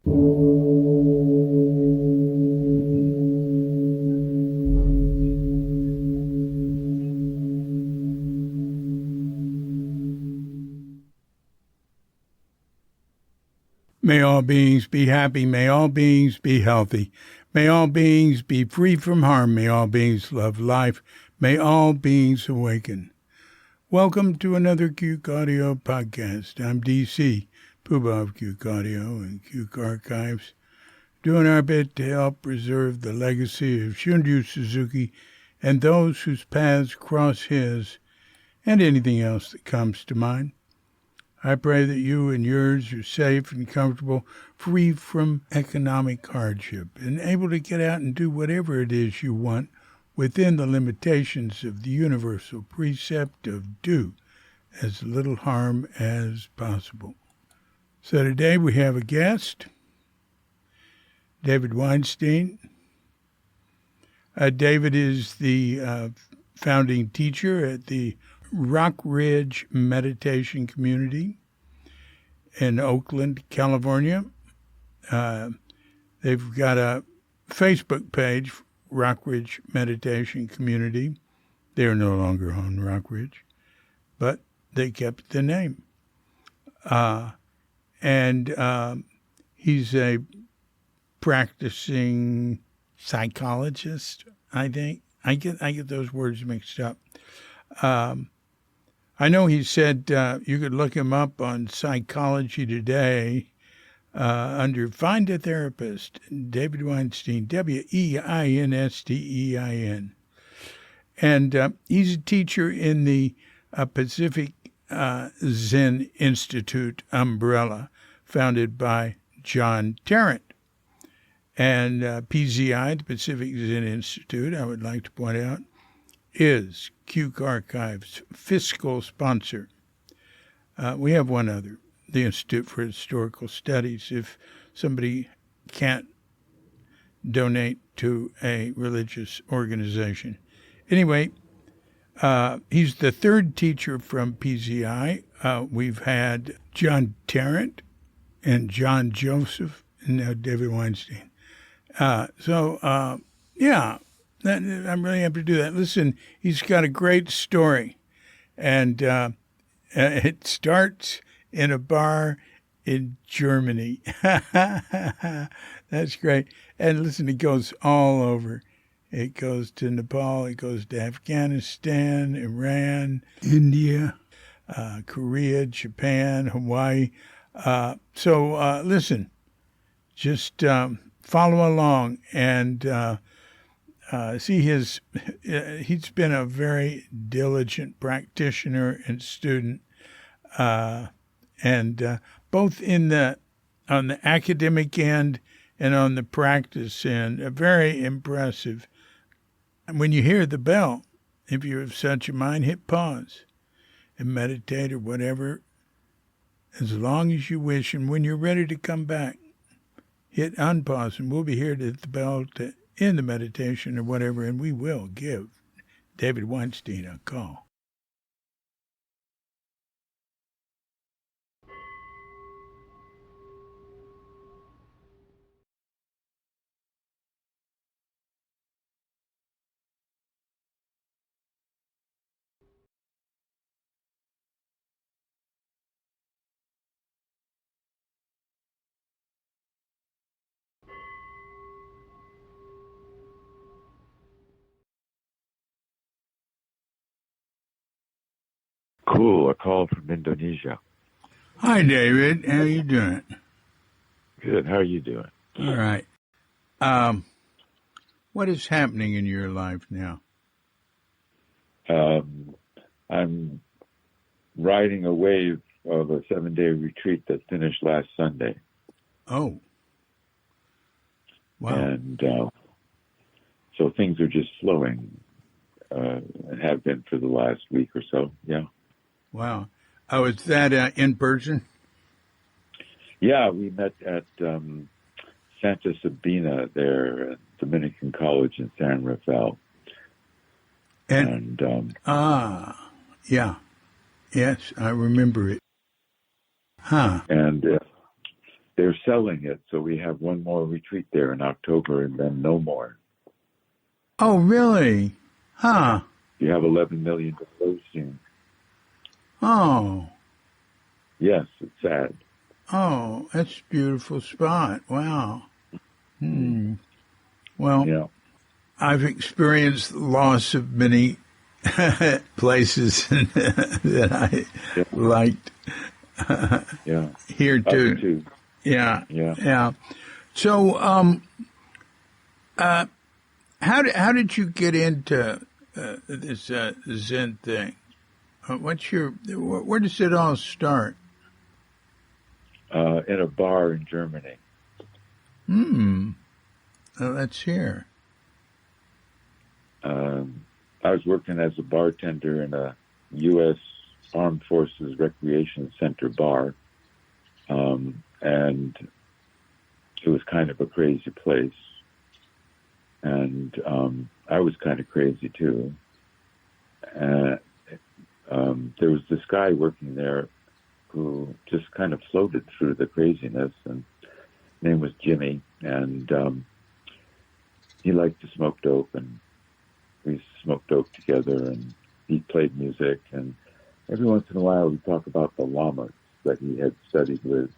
May all beings be happy. May all beings be healthy. May all beings be free from harm. May all beings love life. May all beings awaken. Welcome to another Cuke Audio podcast. I'm DC, Poobah of Cuke Audio and Cuke Archives, doing our bit to help preserve the legacy of Shunryu Suzuki and those whose paths cross his, and anything else that comes to mind. I pray that you and yours are safe and comfortable, free from economic hardship, and able to get out and do whatever it is you want within the limitations of the universal precept of do as little harm as possible. So today we have a guest, David Weinstein. David is the founding teacher at the Rock Ridge Meditation Community in Oakland, California. They've got a Facebook page, Rock Ridge Meditation Community. They're no longer on Rock Ridge, but they kept the name. And he's a practicing psychologist, I think. I get those words mixed up. I know he said you could look him up on Psychology Today under Find a Therapist, David Weinstein, Weinstein. And he's a teacher in the Pacific Zen Institute umbrella, founded by John Tarrant. And PZI, the Pacific Zen Institute, I would like to point out, is Cuke Archives' fiscal sponsor. We have one other, the Institute for Historical Studies, if somebody can't donate to a religious organization. Anyway, he's the third teacher from PZI. We've had John Tarrant and John Joseph, and now David Weinstein. Yeah. I'm really happy to do that. Listen, he's got a great story, and it starts in a bar in Germany. That's great. And listen, it goes all over. It goes to Nepal, it goes to Afghanistan, Iran, India, Korea, Japan, Hawaii. Listen, just follow along and he's been a very diligent practitioner and student, and both on the academic end and on the practice end, very impressive. And when you hear the bell, if you have such a mind, hit pause and meditate or whatever, as long as you wish. And when you're ready to come back, hit unpause, and we'll be here to hit the bell to in the meditation or whatever, and we will give David Weinstein a call. Cool, a call from Indonesia. Hi, David. How you doing? Good. How are you doing? All right. What is happening in your life now? I'm riding a wave of a 7-day retreat that finished last Sunday. Oh. Wow. And so things are just slowing and have been for the last week or so, yeah. Wow. Oh, is that in person? Yeah, we met at Santa Sabina there at Dominican College in San Rafael. Yeah. Yes, I remember it. Huh. And they're selling it, so we have one more retreat there in October, and then no more. Oh, really? Huh. You have $11 million soon. Oh. Yes, it's sad. Oh, that's a beautiful spot. Wow. Well, Yeah. I've experienced loss of many places that I liked Yeah. here too. Yeah. So, how did you get into this Zen thing? Where does it all start? In a bar in Germany. Let's hear. I was working as a bartender in a U.S. Armed Forces Recreation Center bar, and it was kind of a crazy place. And I was kind of crazy too. There was this guy working there who just kind of floated through the craziness, and his name was Jimmy, and he liked to smoke dope, and we smoked dope together, and he played music, and every once in a while we talk about the lamas that he had studied with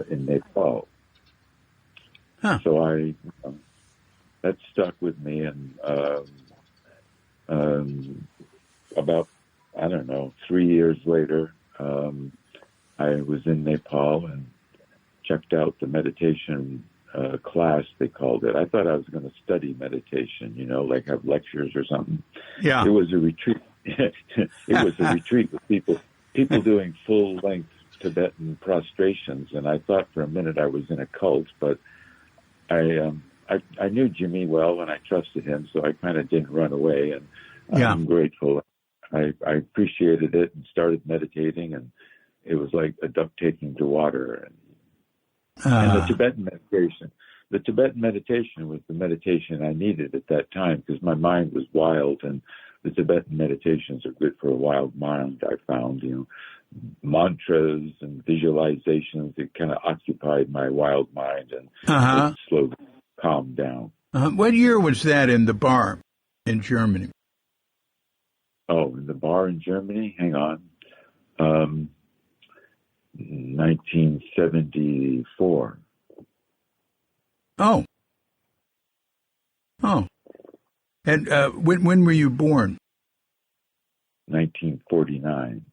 in Nepal. So that stuck with me, and about, 3 years later, I was in Nepal and checked out the meditation class, they called it. I thought I was going to study meditation, like have lectures or something. Yeah. It was a retreat. It was a retreat with people doing full-length Tibetan prostrations, and I thought for a minute I was in a cult, but I knew Jimmy well and I trusted him, so I kind of didn't run away, and I'm grateful. I appreciated it and started meditating, and it was like a duck taking to water. And the Tibetan meditation was the meditation I needed at that time, because my mind was wild, and the Tibetan meditations are good for a wild mind, I found. Mantras and visualizations, it kind of occupied my wild mind, and it slowly calmed down. What year was that in the bar in Germany? Oh, in the bar in Germany? Hang on. 1974. Oh. And when were you born? 1949.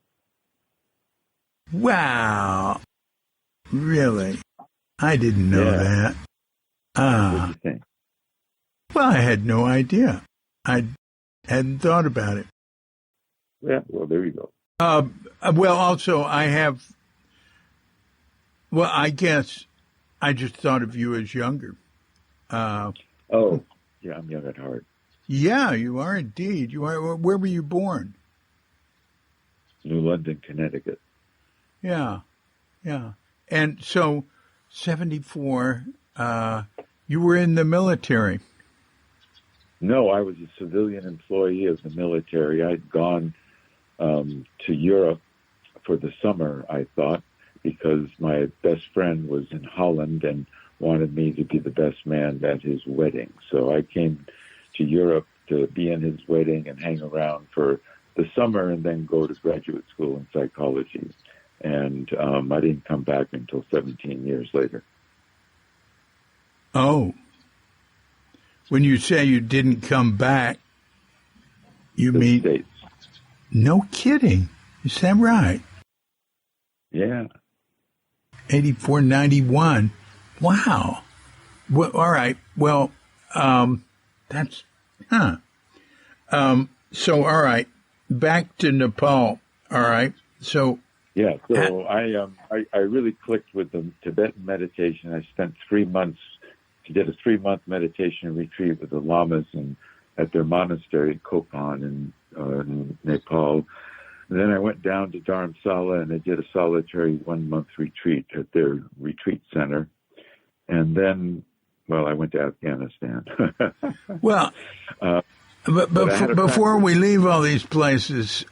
Wow. Really? I didn't know that. What do you think? Well, I had no idea. I hadn't thought about it. Yeah, well, there you go. Well, also, I guess I just thought of you as younger. Yeah, I'm young at heart. Yeah, you are indeed. You are. Where were you born? New London, Connecticut. Yeah. And so, 74, you were in the military. No, I was a civilian employee of the military. I'd gone to Europe for the summer, I thought, because my best friend was in Holland and wanted me to be the best man at his wedding. So I came to Europe to be in his wedding and hang around for the summer and then go to graduate school in psychology. And I didn't come back until 17 years later. Oh. When you say you didn't come back, you mean... States. No kidding. Is that right? Yeah. 84, 91. Wow. Well, all right. Well, that's... So, all right. Back to Nepal. All right. So... Yeah, so I really clicked with the Tibetan meditation. I spent 3 months to get a 3-month meditation retreat with the lamas at their monastery, Kopan in Nepal. And then I went down to Dharamsala and I did a solitary 1-month retreat at their retreat center. And then, I went to Afghanistan. Well, but before we leave all these places,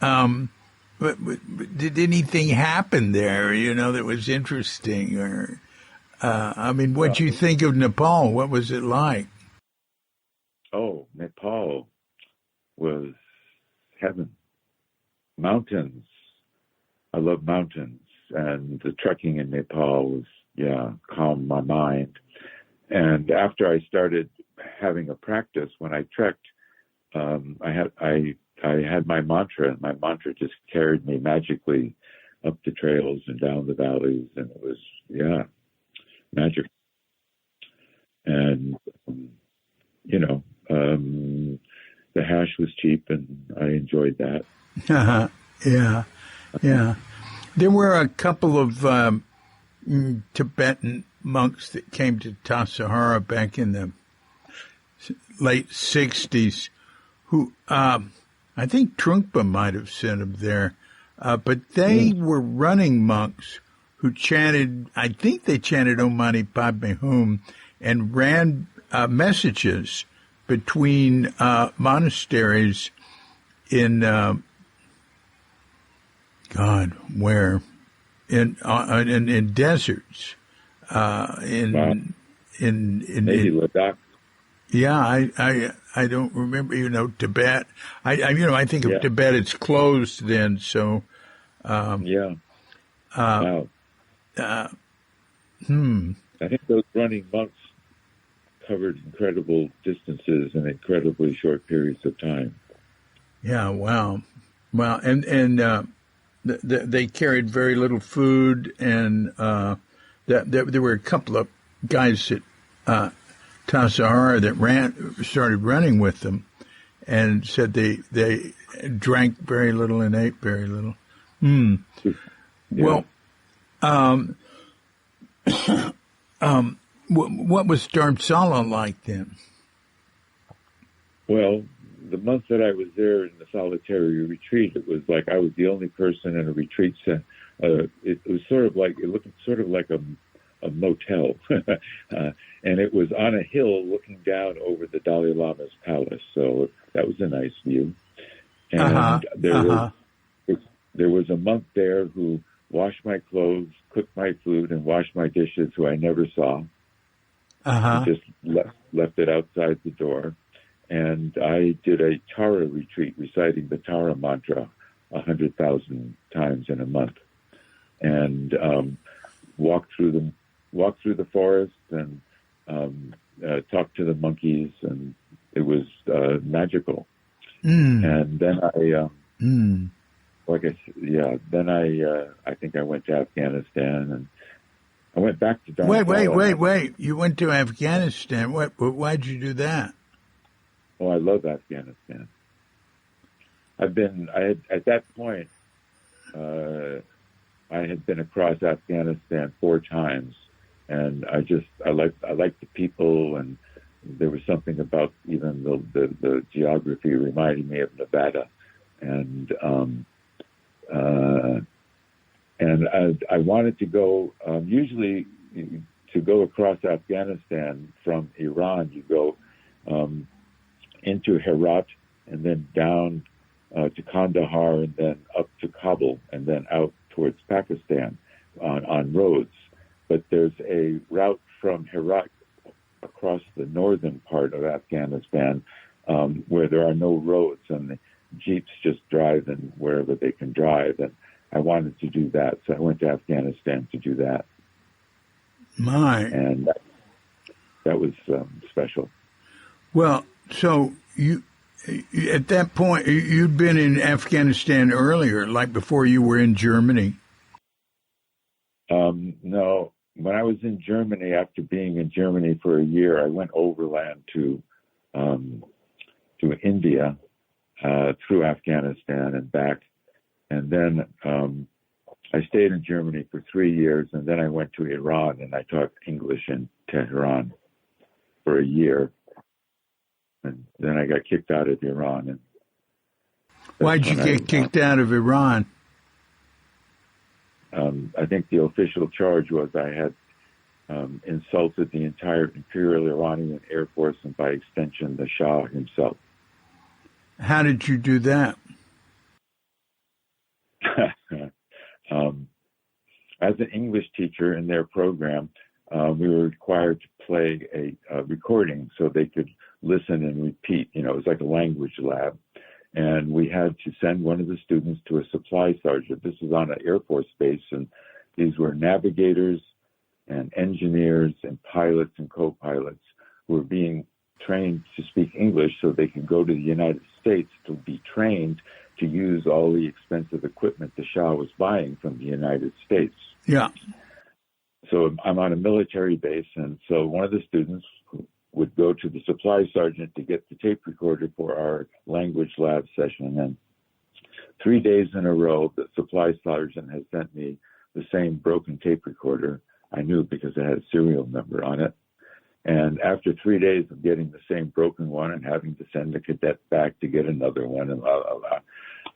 but did anything happen there, that was interesting? Or, what'd you think of Nepal? What was it like? Oh, Nepal was heaven. Mountains. I love mountains. And the trekking in Nepal was, calmed my mind. And after I started having a practice, when I trekked, I had my mantra, and my mantra just carried me magically up the trails and down the valleys, and it was, magic. And, the hash was cheap, and I enjoyed that. Yeah, yeah. There were a couple of Tibetan monks that came to Tassajara back in the late 60s who, I think Trungpa might have sent them there, but they were running monks who chanted, I think they chanted Om Mani Padme Hum, and ran messages between monasteries in where in deserts Wow. in Maybe Ladakh. Yeah, I don't remember, Tibet. I think of Tibet, it's closed then, so. Wow. Hmm. I think those running monks covered incredible distances in incredibly short periods of time. Yeah, wow. Well, and they carried very little food, and there were a couple of guys at Tassajara that started running with them, and said they drank very little and ate very little. Yeah. Well, what was Dharamsala like then? Well, the month that I was there in the solitary retreat, it was like I was the only person in a retreat center. It was it looked sort of like a motel. And it was on a hill looking down over the Dalai Lama's palace. So that was a nice view. And there was a monk there who washed my clothes, cooked my food, and washed my dishes, who I never saw. He just left it outside the door. And I did a Tara retreat, reciting the Tara mantra 100,000 times in a month, and walked through the forest and talked to the monkeys, and it was magical. And then I think I went to Afghanistan, and I went back to Dharamsala. Wait! You went to Afghanistan? Why'd you do that? Oh, I love Afghanistan. At that point, I had been across Afghanistan 4 times, and I liked the people, and there was something about even the geography reminding me of Nevada, and I wanted to go. Usually, to go across Afghanistan from Iran, you go into Herat, and then down to Kandahar, and then up to Kabul, and then out towards Pakistan on roads. But there's a route from Herat across the northern part of Afghanistan where there are no roads, and the jeeps just drive in wherever they can drive. And I wanted to do that, so I went to Afghanistan to do that. And that was special. Well, so you at that point, you'd been in Afghanistan earlier, like before you were in Germany. No, when I was in Germany, after being in Germany for a year, I went overland to India through Afghanistan and back, and then I stayed in Germany for 3 years, and then I went to Iran, and I taught English in Tehran for a year. And then I got kicked out of Iran. And why'd you get kicked out of Iran? I think the official charge was I had insulted the entire Imperial Iranian Air Force, and by extension, the Shah himself. How did you do that? As an English teacher in their program, we were required to play a recording so they could listen and repeat. You know, it was like a language lab. And we had to send one of the students to a supply sergeant. This was on an Air Force base, and these were navigators and engineers and pilots and co-pilots who were being trained to speak English so they could go to the United States to be trained to use all the expensive equipment the Shah was buying from the United States. Yeah. So I'm on a military base, and so one of the students would go to the supply sergeant to get the tape recorder for our language lab session. And 3 days in a row, the supply sergeant has sent me the same broken tape recorder. I knew because it had a serial number on it. And after 3 days of getting the same broken one and having to send the cadet back to get another one, and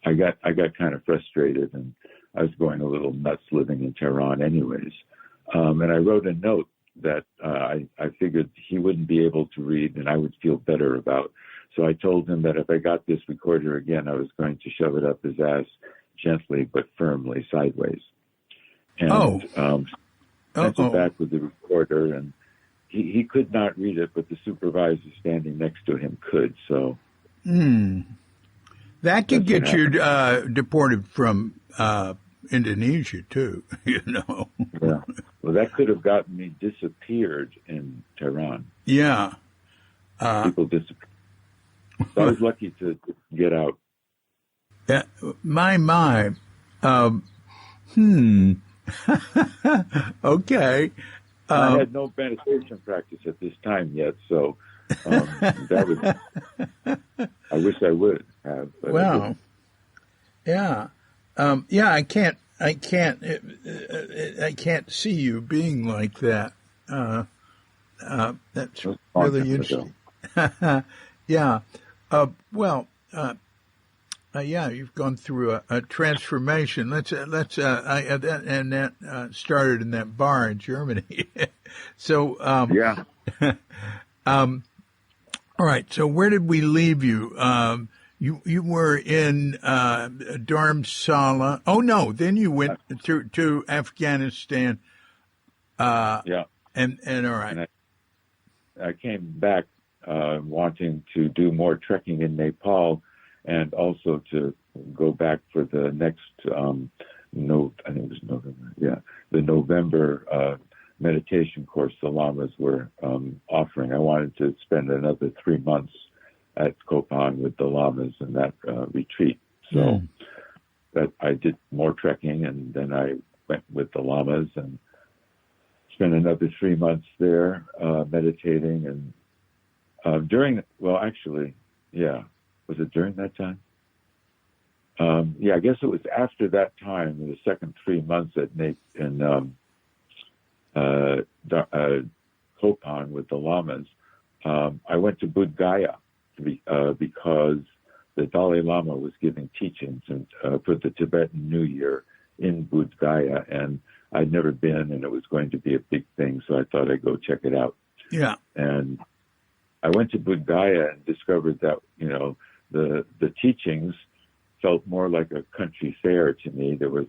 I got kind of frustrated, and I was going a little nuts living in Tehran anyways. And I wrote a note that I figured he wouldn't be able to read and I would feel better about. So I told him that if I got this recorder again, I was going to shove it up his ass gently but firmly sideways. And sent it back with the recorder, and he could not read it, but the supervisor standing next to him could. So that could get you deported from Indonesia too, you know. Yeah. Well, that could have gotten me disappeared in Tehran. Yeah. People disappeared. So I was lucky to get out. My. Okay. I had no meditation practice at this time yet, so that was. I wish I would have. But wow. Yeah. Yeah. I can't see you being like that. That's really interesting. Yeah. Yeah, you've gone through a transformation. That started in that bar in Germany. So, yeah. All right. So where did we leave you? You were in Dharamsala. Oh no, then you went to Afghanistan. Yeah. And all right. And I came back wanting to do more trekking in Nepal, and also to go back for the next I think it was November. Yeah, the November meditation course the Lamas were offering. I wanted to spend another 3 months at Kopan with the Lamas in that retreat. So that I did more trekking, and then I went with the Lamas and spent another 3 months there meditating. And was it during that time? I guess it was after that time, in the second 3 months in Kopan with the Lamas. I went to Bodh Gaya because the Dalai Lama was giving teachings for the Tibetan New Year in Bodh Gaya, and I'd never been, and it was going to be a big thing, so I thought I'd go check it out. Yeah. And I went to Bodh Gaya and discovered that, you know, the teachings felt more like a country fair to me. There was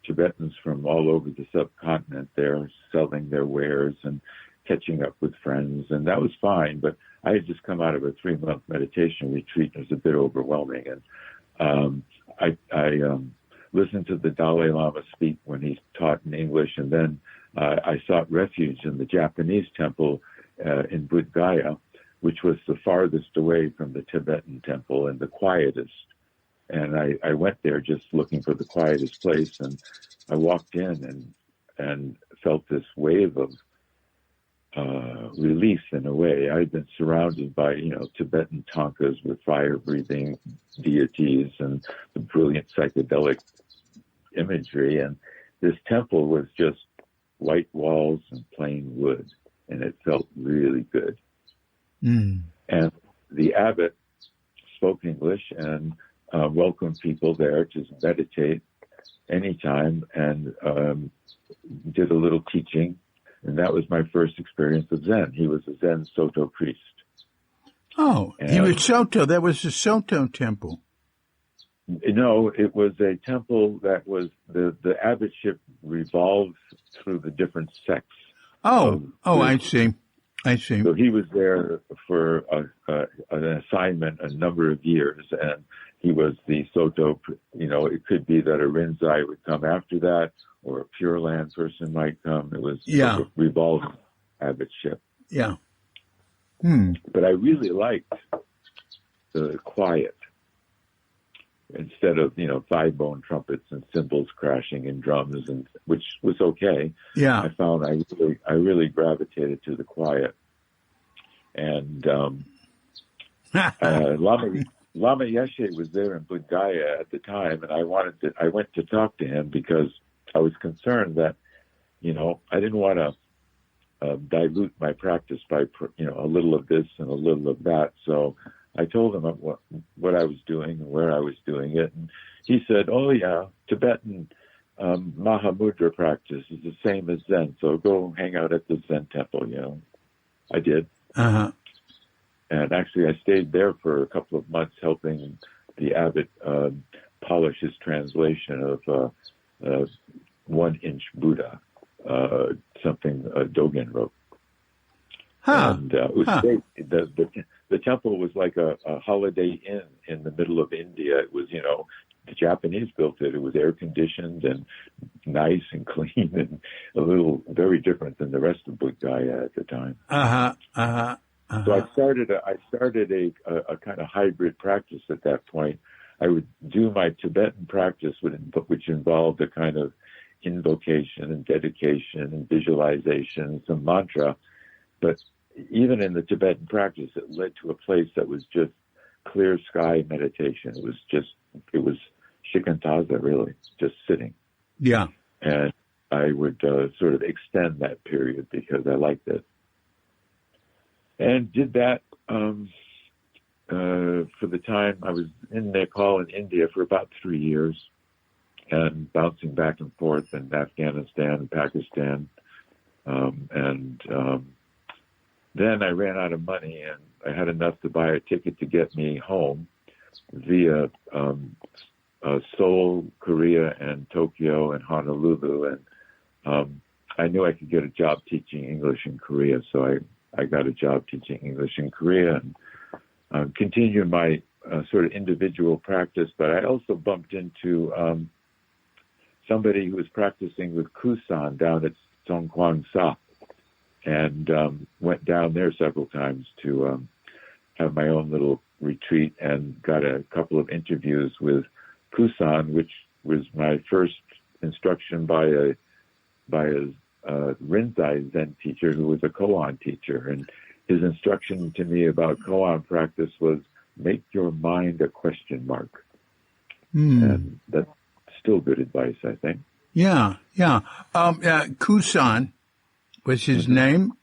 Tibetans from all over the subcontinent there selling their wares and catching up with friends, and that was fine. But I had just come out of a 3-month meditation retreat. It was a bit overwhelming, and I listened to the Dalai Lama speak when he taught in English, and then I sought refuge in the Japanese temple in Bodh Gaya, which was the farthest away from the Tibetan temple and the quietest. And I went there just looking for the quietest place, and I walked in and felt this wave of relief in a way. I'd been surrounded by, you know, Tibetan tankas with fire-breathing deities and the brilliant psychedelic imagery, and this temple was just white walls and plain wood, and it felt really good. And the abbot spoke English and welcomed people there to meditate anytime, and did a little teaching. And that was my first experience of Zen. He was a Zen Soto priest. Oh, he was Soto. That was the Soto temple. No, it was a temple that was the abbotship revolved through the different sects. I see. I see. So he was there for an assignment a number of years, and he was the Soto. It could be that a Rinzai would come after that, or a Pure Land person might come. It was sort of revolving abbotship. Yeah. But I really liked the quiet instead of 5-bone trumpets and cymbals crashing and drums, and which was okay. Yeah. I found I really gravitated to the quiet. And Lama Yeshe was there in Bodh Gaya at the time, and I went to talk to him because I was concerned that I didn't want to dilute my practice by a little of this and a little of that. So I told him what I was doing and where I was doing it, and he said, "Oh yeah, Tibetan Mahamudra practice is the same as Zen, so go hang out at the Zen temple." I did. Uh-huh. And actually, I stayed there for a couple of months helping the abbot polish his translation of 1-inch Buddha, something Dogen wrote. Huh. And it was great. The temple was like a Holiday Inn in the middle of India. It was, the Japanese built it. It was air conditioned and nice and clean and very different than the rest of Bodh Gaya at the time. So I started a kind of hybrid practice at that point. I would do my Tibetan practice, which involved a kind of invocation and dedication and visualization, some mantra. But even in the Tibetan practice, it led to a place that was just clear sky meditation. It was shikantaza, really, just sitting. Yeah. And I would sort of extend that period because I liked it. And did that for the time I was in Nepal and India for about 3 years, and bouncing back and forth in Afghanistan and Pakistan. Then I ran out of money, and I had enough to buy a ticket to get me home via Seoul, Korea, and Tokyo and Honolulu. And I knew I could get a job teaching English in Korea, so I got a job teaching English in Korea and continued my sort of individual practice. But I also bumped into somebody who was practicing with Kusan down at Songkwang Sa, and went down there several times to have my own little retreat, and got a couple of interviews with Kusan, which was my first instruction by a Rinzai Zen teacher who was a koan teacher. And his instruction to me about koan practice was, make your mind a question mark. And that's still good advice, I think. Yeah. Kusan was his name.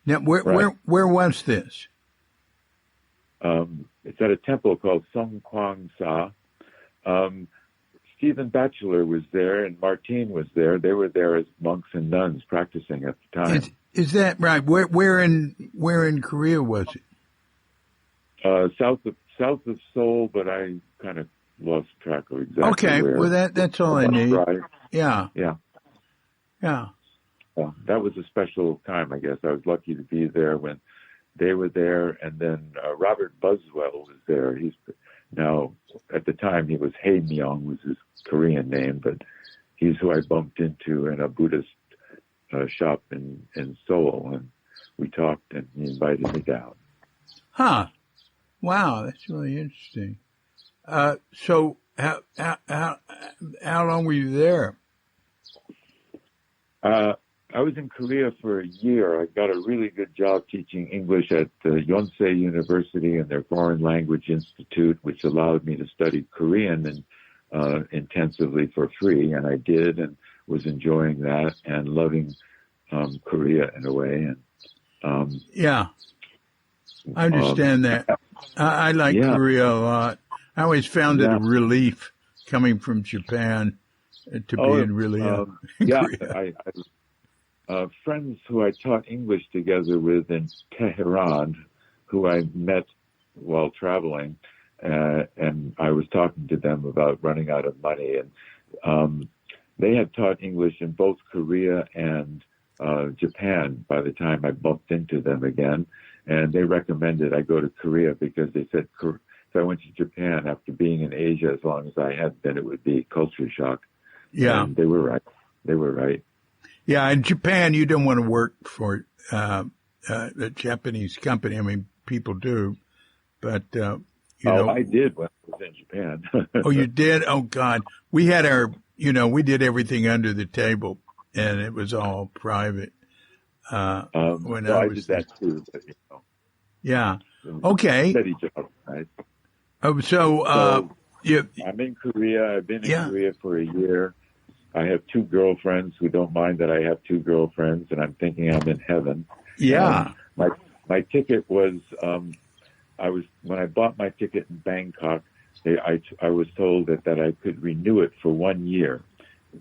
Now, where was this? It's at a temple called Songkwang Sa. Stephen Batchelor was there, and Martine was there. They were there as monks and nuns practicing at the time. Is that right? Where in Korea was it? South of Seoul, but I kind of lost track of exactly where. Well, that's all I need. Drive. Yeah. That was a special time, I guess. I was lucky to be there when they were there, and then Robert Buswell was there. He's now, at the time, he was Hae Myung, was his Korean name, but he's who I bumped into in a Buddhist shop in Seoul, and we talked, and he invited me down. Huh. Wow, that's really interesting. So how long were you there? I was in Korea for a year. I got a really good job teaching English at the Yonsei University and their Foreign Language Institute, which allowed me to study Korean and intensively for free, and I did, and was enjoying that and loving Korea in a way. And yeah, I understand that. I like Korea a lot. I always found it a relief coming from Japan to be in really. Korea. Friends who I taught English together with in Tehran, who I met while traveling, and I was talking to them about running out of money. And they had taught English in both Korea and Japan by the time I bumped into them again. And they recommended I go to Korea because they said if I went to Japan after being in Asia as long as I had been, it would be culture shock. Yeah. And they were right. They were right. Yeah. In Japan, you don't want to work for a Japanese company. I mean, people do, but, I did when I was in Japan. Oh, you did? Oh, God. We had we did everything under the table, and it was all private. When I was did that too. But, yeah. Okay. Steady job, right? Oh, so I'm in Korea. I've been in Korea for a year. I have 2 girlfriends who don't mind that I have 2 girlfriends, and I'm thinking I'm in heaven. Yeah. My ticket was when I bought my ticket in Bangkok, I was told that I could renew it for 1 year,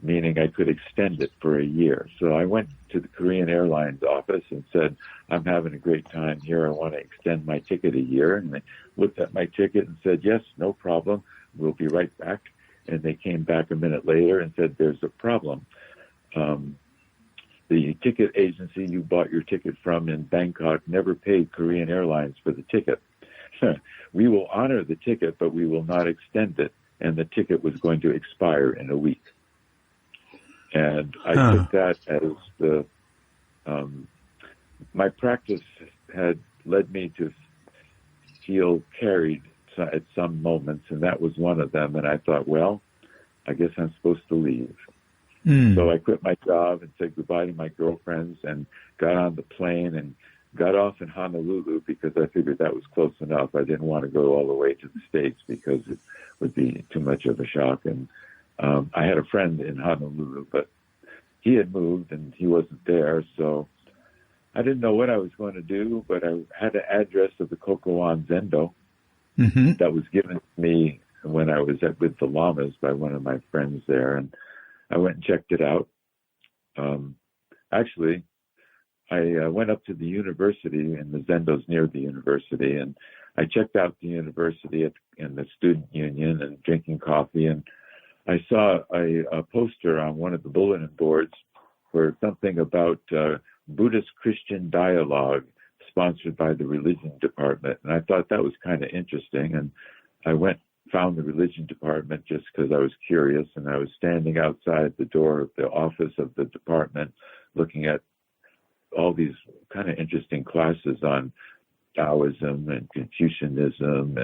meaning I could extend it for a year. So I went to the Korean Airlines office and said, I'm having a great time here. I want to extend my ticket a year. And they looked at my ticket and said, yes, no problem. We'll be right back. And they came back a minute later and said, there's a problem. The ticket agency you bought your ticket from in Bangkok never paid Korean Airlines for the ticket. We will honor the ticket, but we will not extend it. And the ticket was going to expire in a week. And I took that as my practice had led me to feel carried at some moments, and that was one of them. And I thought, well, I guess I'm supposed to leave. So I quit my job and said goodbye to my girlfriends and got on the plane and got off in Honolulu because I figured that was close enough. I didn't want to go all the way to the States because it would be too much of a shock. And I had a friend in Honolulu, but he had moved and he wasn't there. So I didn't know what I was going to do, but I had an address of the Kokoan Zendo that was given to me when I was with the Lamas by one of my friends there. And I went and checked it out. Actually, I went up to the university, and the Zendo's near the university, and I checked out the university in the student union and drinking coffee, and I saw a poster on one of the bulletin boards for something about Buddhist-Christian dialogue sponsored by the religion department, and I thought that was kind of interesting, and I found the religion department just because I was curious, and I was standing outside the door of the office of the department looking at all these kind of interesting classes on Taoism and Confucianism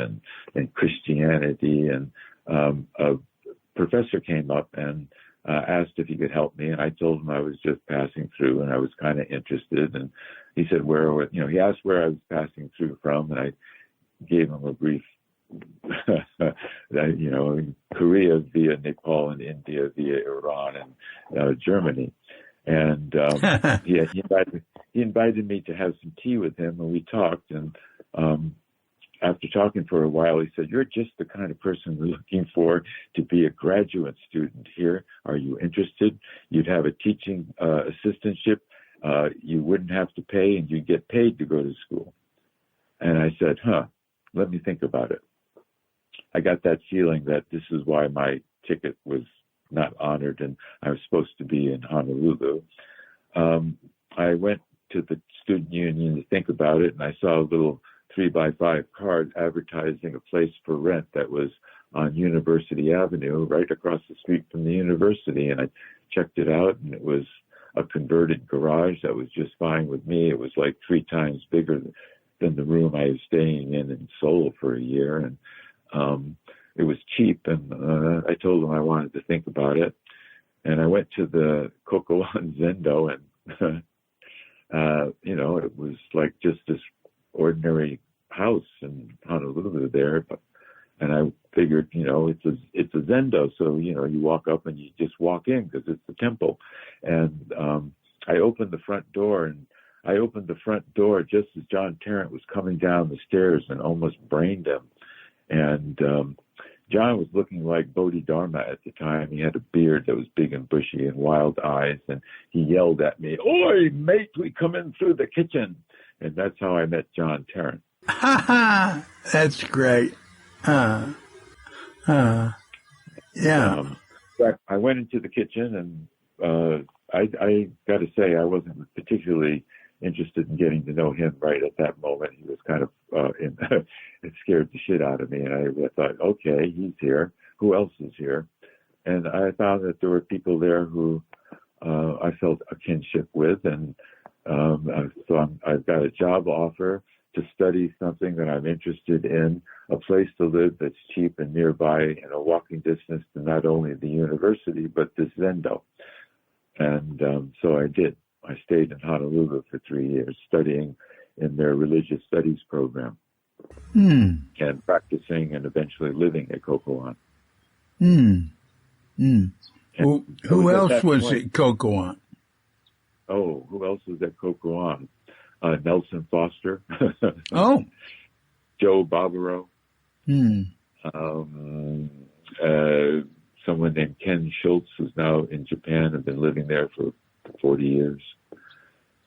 and Christianity. And a professor came up and asked if he could help me. And I told him I was just passing through and I was kind of interested. And he said, he asked where I was passing through from. And I gave him a brief, Korea via Nepal and India via Iran and Germany. And he invited me to have some tea with him, and we talked. And after talking for a while, he said, "You're just the kind of person we're looking for to be a graduate student here. Are you interested? You'd have a teaching assistantship. You wouldn't have to pay, and you'd get paid to go to school." And I said, let me think about it. I got that feeling that this is why my ticket was not honored, and I was supposed to be in Honolulu. I went to the student union to think about it, and I saw a little 3x5 card advertising a place for rent that was on University Avenue, right across the street from the university. And I checked it out, and it was a converted garage that was just fine with me. It was like 3 times bigger than the room I was staying in Seoul for a year. And it was cheap, and I told him I wanted to think about it. And I went to the Kokoan Zendo, and it was like just this ordinary house in Honolulu there. And I figured, it's a Zendo, so you walk up and you just walk in because it's the temple. And I opened the front door, just as John Tarrant was coming down the stairs and almost brained him. And John was looking like Bodhidharma at the time. He had a beard that was big and bushy and wild eyes, and he yelled at me, "Oi, mate, we come in through the kitchen." And that's how I met John Tarrant. Ha ha! That's great. Uh, yeah. But I went into the kitchen, and I got to say I wasn't particularly interested in getting to know him right at that moment. He was kind of it scared the shit out of me, and I thought, okay, he's here. Who else is here? And I found that there were people there who I felt a kinship with, and I've got a job offer to study something that I'm interested in, a place to live that's cheap and nearby, and a walking distance to not only the university but this Zendo. And so I did. I stayed in Honolulu for 3 years, studying in their religious studies program, and practicing and eventually living at Kokoan. Well, who else was at Kokoan? Oh, who else was at Kokoan? Nelson Foster. Oh. Joe Barbaro. Someone named Ken Schultz, who's now in Japan and been living there for 40 years,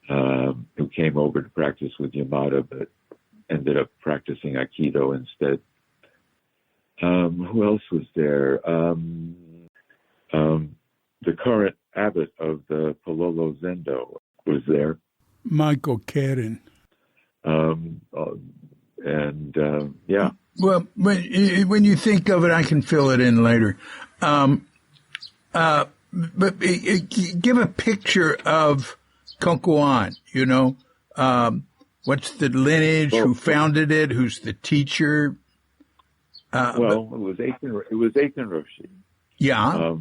who came over to practice with Yamada, but ended up practicing Aikido instead. Who else was there? The current abbot of the Pololo Zendo was there. Michael Karen. Yeah. Well, when you think of it, I can fill it in later. But give a picture of Kokoan, what's the lineage, who founded it, who's the teacher? It was Aiken Roshi. Yeah.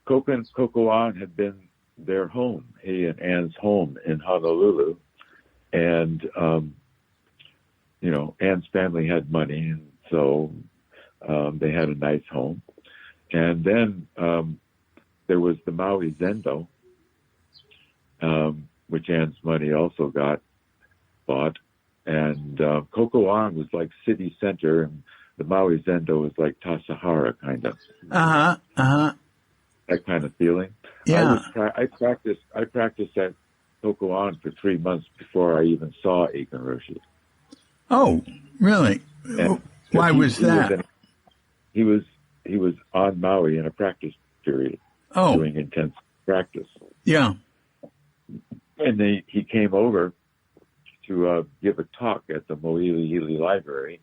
Kokoan had been their home, he and Anne's home in Honolulu. And, Anne's family had money, and so they had a nice home. And then there was the Maui Zendo, which Anne's money also bought. And Kokoan was like city center, and the Maui Zendo was like Tassajara, kind of. That kind of feeling. Yeah. I practiced at Kokoan for 3 months before I even saw Aiken Roshi. Oh, really? Why was that? He was on Maui in a practice period, doing intense practice. Yeah. And he came over to give a talk at the Mo'iliili Library.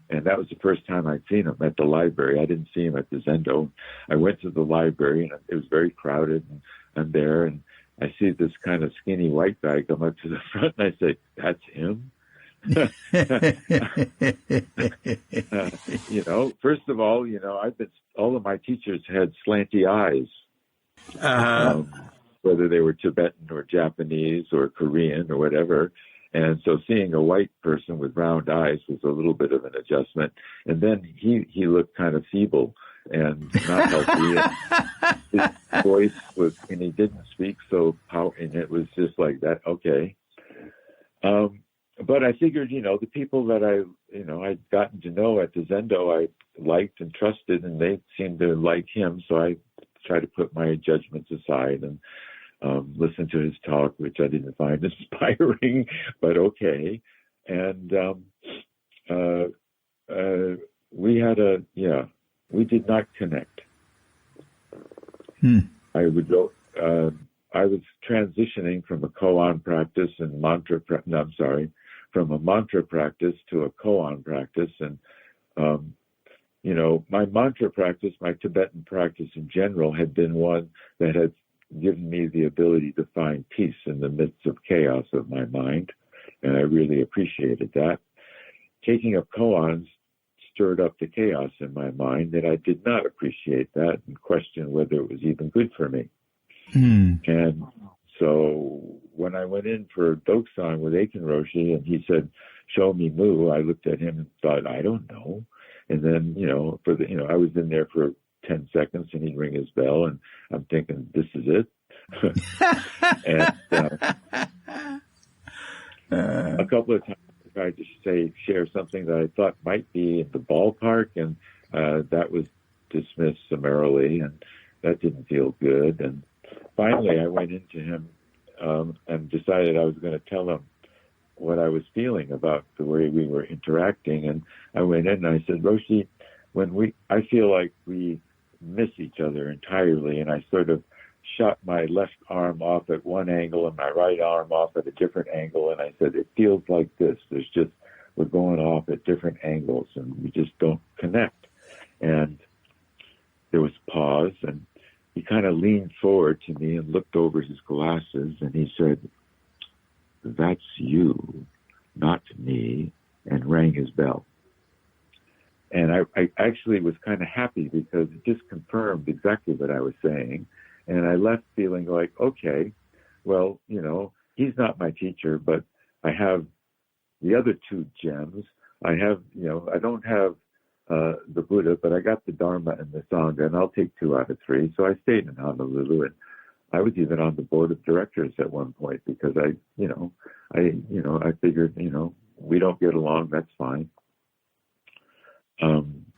And that was the first time I'd seen him at the library. I didn't see him at the Zendo. I went to the library, and it was very crowded, and I'm there, and I see this kind of skinny white guy come up to the front, and I say, "That's him?" First of all, all of my teachers had slanty eyes, whether they were Tibetan or Japanese or Korean or whatever. And so seeing a white person with round eyes was a little bit of an adjustment. And then he looked kind of feeble and not healthy. And his voice was, and he didn't speak so and it was just like that. Okay. But I figured, the people that I'd gotten to know at the Zendo, I liked and trusted, and they seemed to like him. So I tried to put my judgments aside and listen to his talk, which I didn't find inspiring, but okay. And we did not connect. I would go. I was transitioning from a koan practice and from a mantra practice to a koan practice, and my mantra practice, my Tibetan practice in general, had been one that had given me the ability to find peace in the midst of chaos of my mind, and I really appreciated that. Taking up koans stirred up the chaos in my mind, and I did not appreciate that and questioned whether it was even good for me. And so when I went in for Doksan with Aiken Roshi, and he said, "Show me Mu," I looked at him and thought, I don't know. And then, I was in there for 10 seconds, and he'd ring his bell, and I'm thinking, this is it. And a couple of times I tried to share something that I thought might be in the ballpark, and that was dismissed summarily, and that didn't feel good. And finally, I went into him and decided I was going to tell him what I was feeling about the way we were interacting. And I went in and I said, Roshi, I feel like we miss each other entirely. And I sort of shot my left arm off at one angle and my right arm off at a different angle. And I said, it feels like this. We're going off at different angles and we just don't connect. And there was a pause, and he kind of leaned forward to me and looked over his glasses, and he said, that's you, not me, and rang his bell. And I actually was kind of happy because it just confirmed exactly what I was saying. And I left feeling like, okay, well, he's not my teacher, but I have the other two gems. I don't have the Buddha, but I got the Dharma and the Sangha, and I'll take 2 out of 3. So I stayed in Honolulu, and I was even on the board of directors at one point because I figured, we don't get along, that's fine.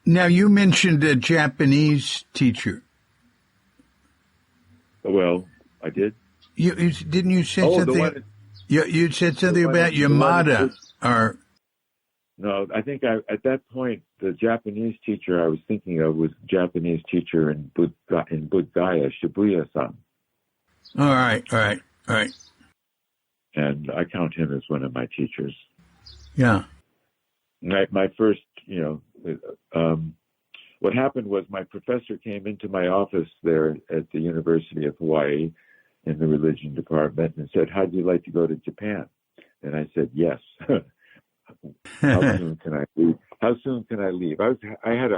Now, you mentioned a Japanese teacher. Well, I did. Didn't you say something? You said something about Yamada, or... No, I think at that point, the Japanese teacher I was thinking of was Japanese teacher in Buddh Gaya, Shibuya-san. All right. And I count him as one of my teachers. Yeah. My first, what happened was my professor came into my office there at the University of Hawaii in the religion department and said, how'd you like to go to Japan? And I said, yes. How soon can I leave? I had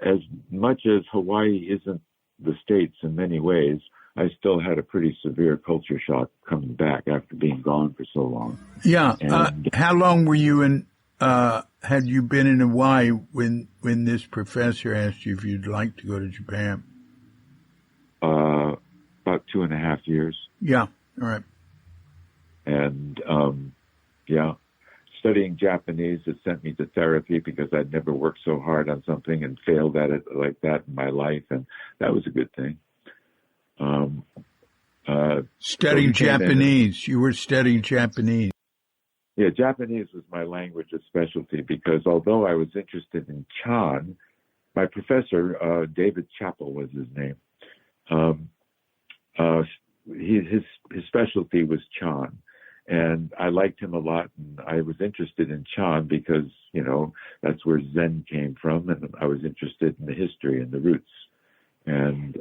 as much as Hawaii isn't the States in many ways, I still had a pretty severe culture shock coming back after being gone for so long. Yeah. How long were you in, had you been in Hawaii when this professor asked you if you'd like to go to Japan? About 2.5 years. Yeah. All right. And, studying Japanese had sent me to therapy because I'd never worked so hard on something and failed at it like that in my life. And that was a good thing. Studying Japanese. You were studying Japanese. Yeah, Japanese was my language of specialty because although I was interested in Chan, my professor, David Chappell was his name. His specialty was Chan. And I liked him a lot, and I was interested in Chan because, that's where Zen came from, and I was interested in the history and the roots. And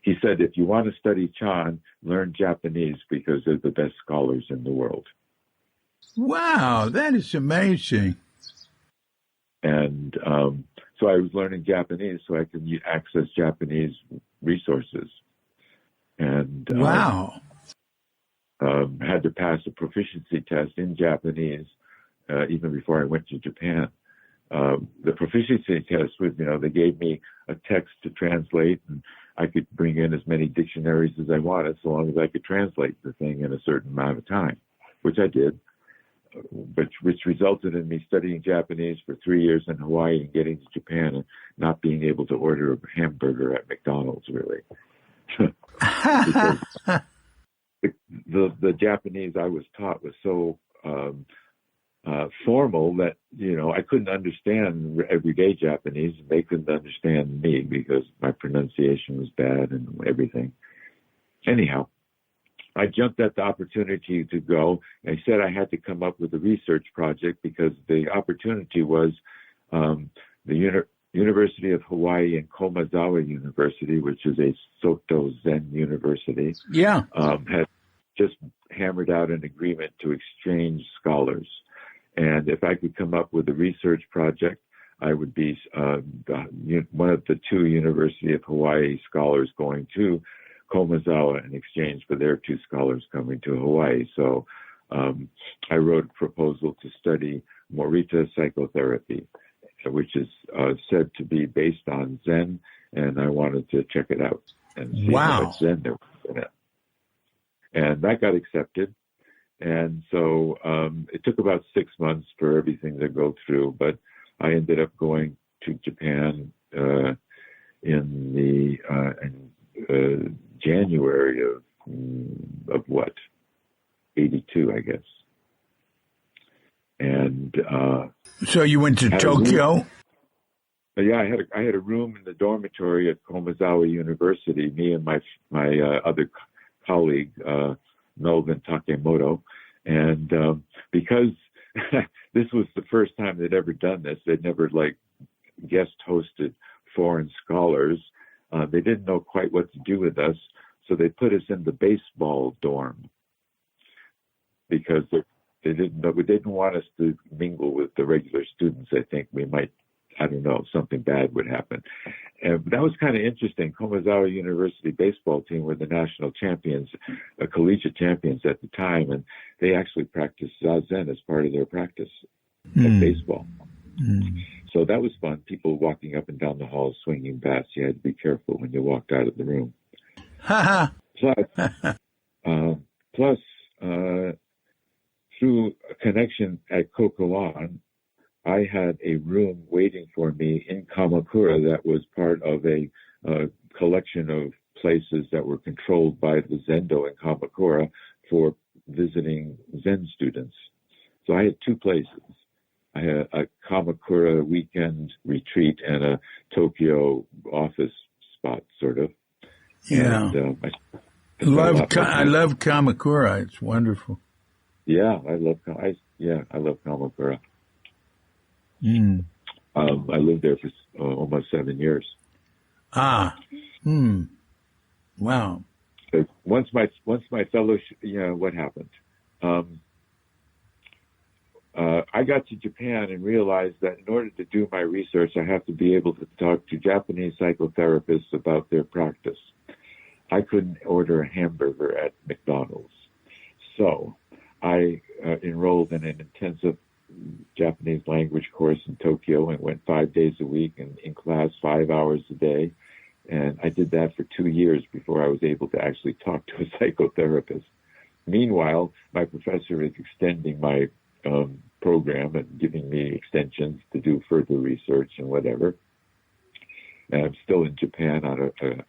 he said, if you want to study Chan, learn Japanese because they're the best scholars in the world. Wow, that is amazing. And so I was learning Japanese so I could access Japanese resources. And wow. Had to pass a proficiency test in Japanese even before I went to Japan. The proficiency test was, they gave me a text to translate, and I could bring in as many dictionaries as I wanted so long as I could translate the thing in a certain amount of time, which I did, which resulted in me studying Japanese for 3 years in Hawaii and getting to Japan and not being able to order a hamburger at McDonald's, really. Because the Japanese I was taught was so formal that, I couldn't understand everyday Japanese. They couldn't understand me because my pronunciation was bad and everything. Anyhow, I jumped at the opportunity to go. I said I had to come up with a research project because the opportunity was the University of Hawaii and Komazawa University, which is a Soto Zen university, had just hammered out an agreement to exchange scholars. And if I could come up with a research project, I would be one of the 2 University of Hawaii scholars going to Komazawa in exchange for their 2 scholars coming to Hawaii. So I wrote a proposal to study Morita psychotherapy, which is said to be based on Zen, and I wanted to check it out and see how much Zen there was in it. And that got accepted. And so it took about 6 months for everything to go through, but I ended up going to Japan in January of what? '82, I guess. And So you went to Tokyo? Yeah, I had a room in the dormitory at Komazawa University. Me and my other colleague, Melvin Takemoto, and because this was the first time they'd ever done this, they'd never guest hosted foreign scholars. They didn't know quite what to do with us, so they put us in the baseball dorm because they didn't want us to mingle with the regular students. I think we might, I don't know, something bad would happen. And that was kind of interesting. Komazawa University baseball team were the national champions, collegiate champions at the time, and they actually practiced zazen as part of their practice of baseball. So that was fun. People walking up and down the hall swinging bats. You had to be careful when you walked out of the room. Plus, through a connection at Kokoan, I had a room waiting for me in Kamakura that was part of a collection of places that were controlled by the Zendo in Kamakura for visiting Zen students. So I had two places. I had a Kamakura weekend retreat and a Tokyo office spot, sort of. Yeah. And, I love Kamakura. It's wonderful. Yeah, I love Kamakura. I lived there for almost 7 years. Wow. So once my fellowship, what happened? I got to Japan and realized that in order to do my research, I have to be able to talk to Japanese psychotherapists about their practice. I couldn't order a hamburger at McDonald's. So I enrolled in an intensive Japanese language course in Tokyo and went 5 days a week and in class 5 hours a day. And I did that for 2 years before I was able to actually talk to a psychotherapist. Meanwhile, my professor is extending my program and giving me extensions to do further research and whatever. And I'm still in Japan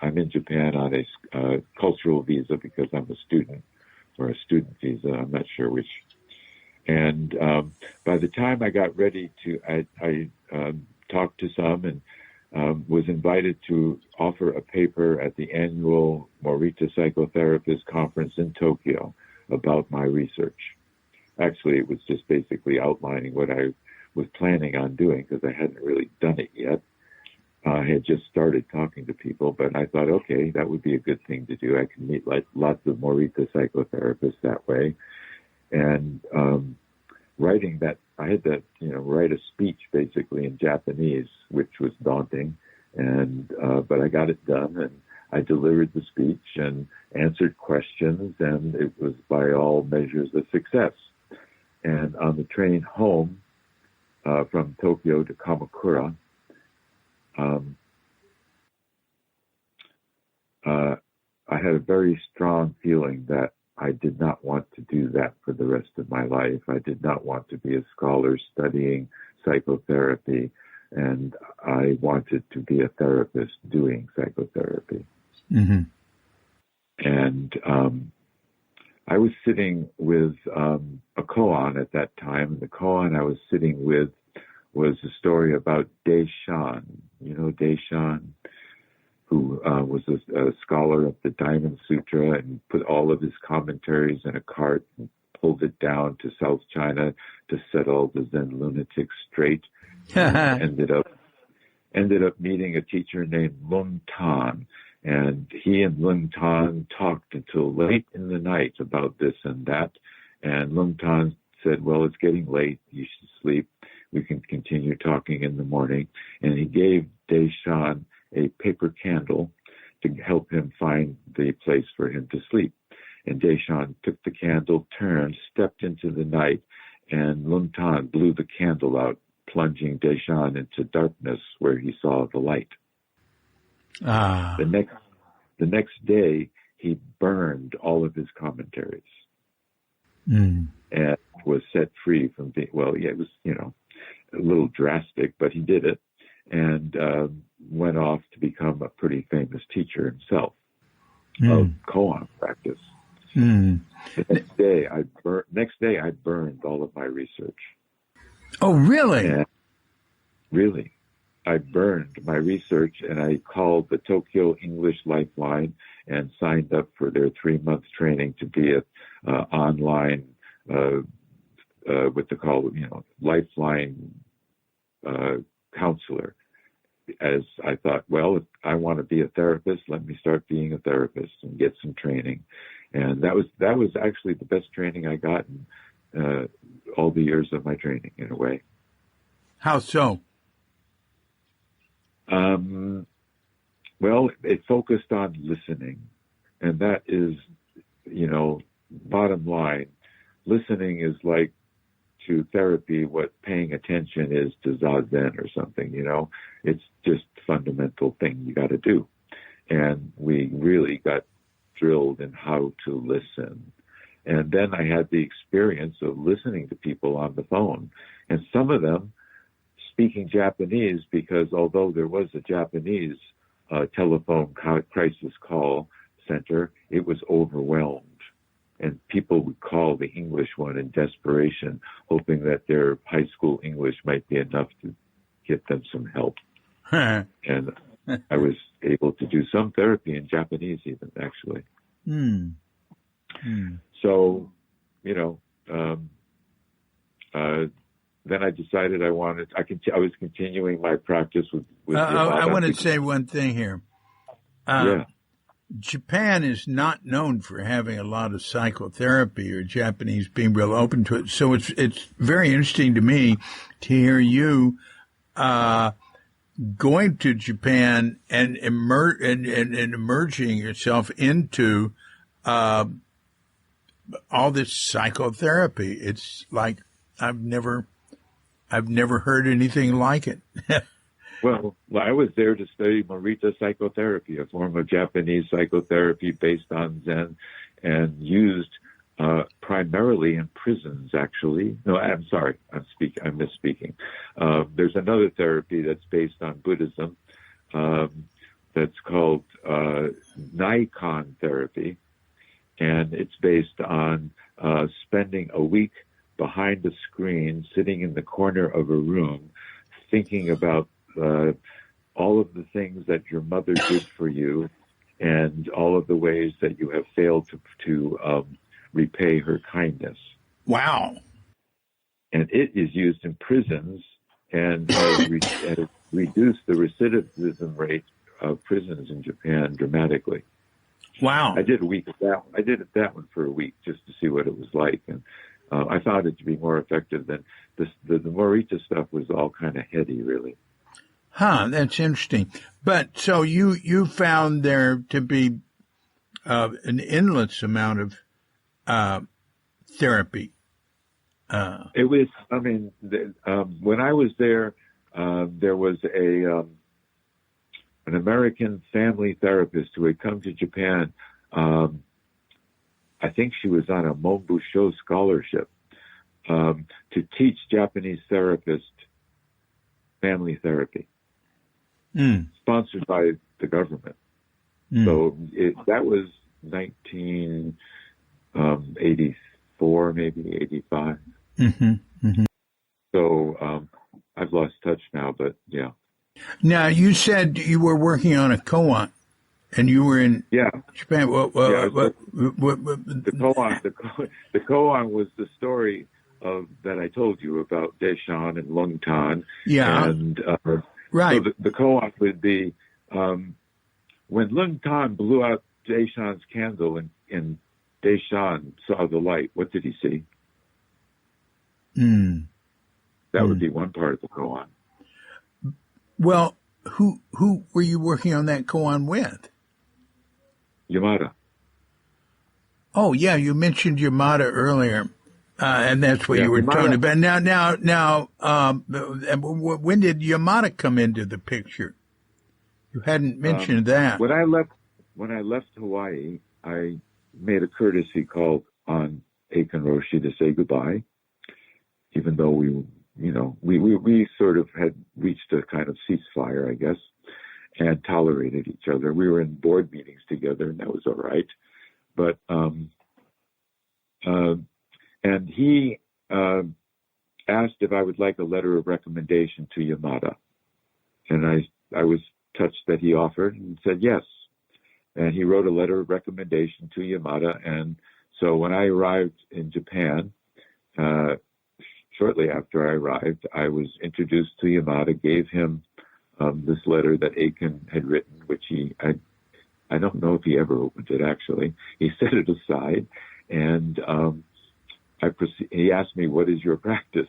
I'm in Japan on a cultural visa because I'm a student, or a student visa. I'm not sure which. And by the time I got ready I talked to some and was invited to offer a paper at the annual Morita Psychotherapist Conference in Tokyo about my research. Actually, it was just basically outlining what I was planning on doing because I hadn't really done it yet. I had just started talking to people, but I thought, okay, that would be a good thing to do. I can meet lots of Morita psychotherapists that way. And writing that, I had to, write a speech basically in Japanese, which was daunting. And but I got it done, and I delivered the speech and answered questions, and it was by all measures a success. And on the train home from Tokyo to Kamakura, I had a very strong feeling that I did not want to do that for the rest of my life. I did not want to be a scholar studying psychotherapy, and I wanted to be a therapist doing psychotherapy. Mm-hmm. And I was sitting with a koan at that time, and the koan I was sitting with was a story about Daishan. You know Daishan, who was a scholar of the Diamond Sutra and put all of his commentaries in a cart and pulled it down to South China to set all the Zen lunatics straight. And ended up meeting a teacher named Lung Tan. And he and Lung Tan talked until late in the night about this and that. And Lung Tan said, well, it's getting late. You should sleep. We can continue talking in the morning. And he gave Daishan a paper candle to help him find the place for him to sleep. And Daishan took the candle, turned, stepped into the night, and Lung Tan blew the candle out, plunging Daishan into darkness where he saw the light. The next day, he burned all of his commentaries and was set free from being, it was, a little drastic, but he did it, and went off to become a pretty famous teacher himself of koan practice. The next day I burned all of my research. Oh, really? And really, I burned my research, and I called the Tokyo English Lifeline and signed up for their 3-month training to be a online what they call, lifeline counselor. As I thought, well, if I want to be a therapist, let me start being a therapist and get some training. And that was actually the best training I got in all the years of my training, in a way. How so? Well, it focused on listening, and that is, bottom line. Listening is like to therapy what paying attention is to Zazen or something. It's just fundamental thing you got to do. And we really got drilled in how to listen. And then I had the experience of listening to people on the phone, and some of them speaking Japanese, because although there was a Japanese telephone crisis call center, it was overwhelmed. And people would call the English one in desperation, hoping that their high school English might be enough to get them some help. And I was able to do some therapy in Japanese even, actually. So, then I decided I was continuing my practice with I want to say one thing here. Japan is not known for having a lot of psychotherapy, or Japanese being real open to it. So it's very interesting to me to hear you going to Japan and immersing yourself into all this psychotherapy. It's like I've never heard anything like it. Well, I was there to study Morita psychotherapy, a form of Japanese psychotherapy based on Zen and used primarily in prisons, actually. No, I'm sorry. I'm misspeaking. There's another therapy that's based on Buddhism that's called Nikon therapy, and it's based on spending a week behind a screen, sitting in the corner of a room, thinking about all of the things that your mother did for you and all of the ways that you have failed to repay her kindness. Wow. And it is used in prisons and has reduced the recidivism rate of prisons in Japan dramatically. Wow. I did a week of that. I did that one for a week just to see what it was like. And I found it to be more effective than the Morita stuff was all kind of heady, really. That's interesting. But so you found there to be an endless amount of therapy. It was, when I was there was an American family therapist who had come to Japan. I think she was on a Monbusho scholarship to teach Japanese therapists family therapy, sponsored by the government. So that was 1984, maybe 85. So I've lost touch now, but yeah. Now, you said you were working on a koan, and you were in Japan. The koan was the story that I told you about Deshan and Lung Tan. Yeah. And right. So the koan would be when Lung Tan blew out Deshan's candle and Deshan saw the light, what did he see? That would be one part of the koan. Well, who were you working on that koan with? Yamada. Oh, yeah, you mentioned Yamada earlier, and that's what you were talking about. Now, when did Yamada come into the picture? You hadn't mentioned that. When I left Hawaii, I made a courtesy call on Aiken Roshi to say goodbye, even though we sort of had reached a kind of ceasefire, I guess, and tolerated each other. We were in board meetings together, and that was all right. But And he asked if I would like a letter of recommendation to Yamada. And I was touched that he offered and said yes. And he wrote a letter of recommendation to Yamada. And so when I arrived in Japan, shortly after I arrived, I was introduced to Yamada, gave him this letter that Aiken had written, which I don't know if he ever opened it, actually. He set it aside, and he asked me, what is your practice?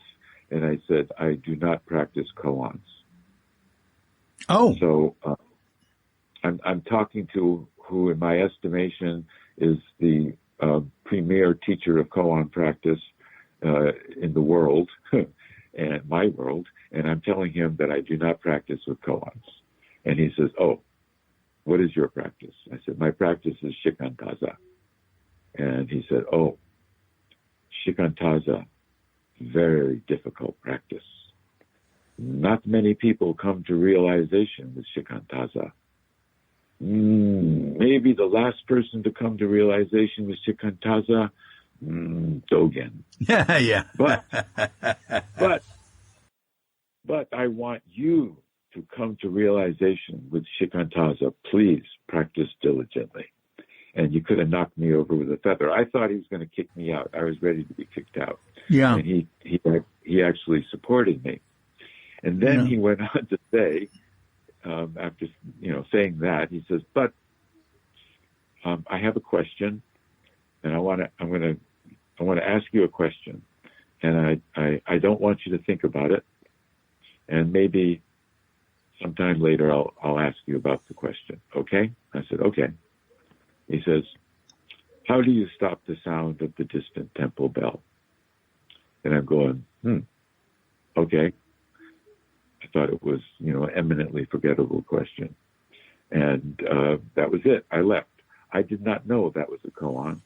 And I said, I do not practice koans. Oh. So I'm talking to who, in my estimation, is the premier teacher of koan practice in the world, and my world, and I'm telling him that I do not practice with koans. And he says, oh, what is your practice? I said, my practice is shikantaza. And he said, oh, shikantaza, very difficult practice. Not many people come to realization with shikantaza. Maybe the last person to come to realization with shikantaza, Dogen. Yeah. But I want you to come to realization with shikantaza. Please practice diligently. And you could have knocked me over with a feather. I thought he was going to kick me out. I was ready to be kicked out. Yeah. And he actually supported me. And then he went on to say, after saying that, he says, but I have a question, and I want to ask you a question, and I don't want you to think about it, and maybe sometime later I'll ask you about the question. Okay? I said, okay. He says, how do you stop the sound of the distant temple bell? And I'm going, okay. I thought it was, an eminently forgettable question. And that was it. I left. I did not know that was a koan.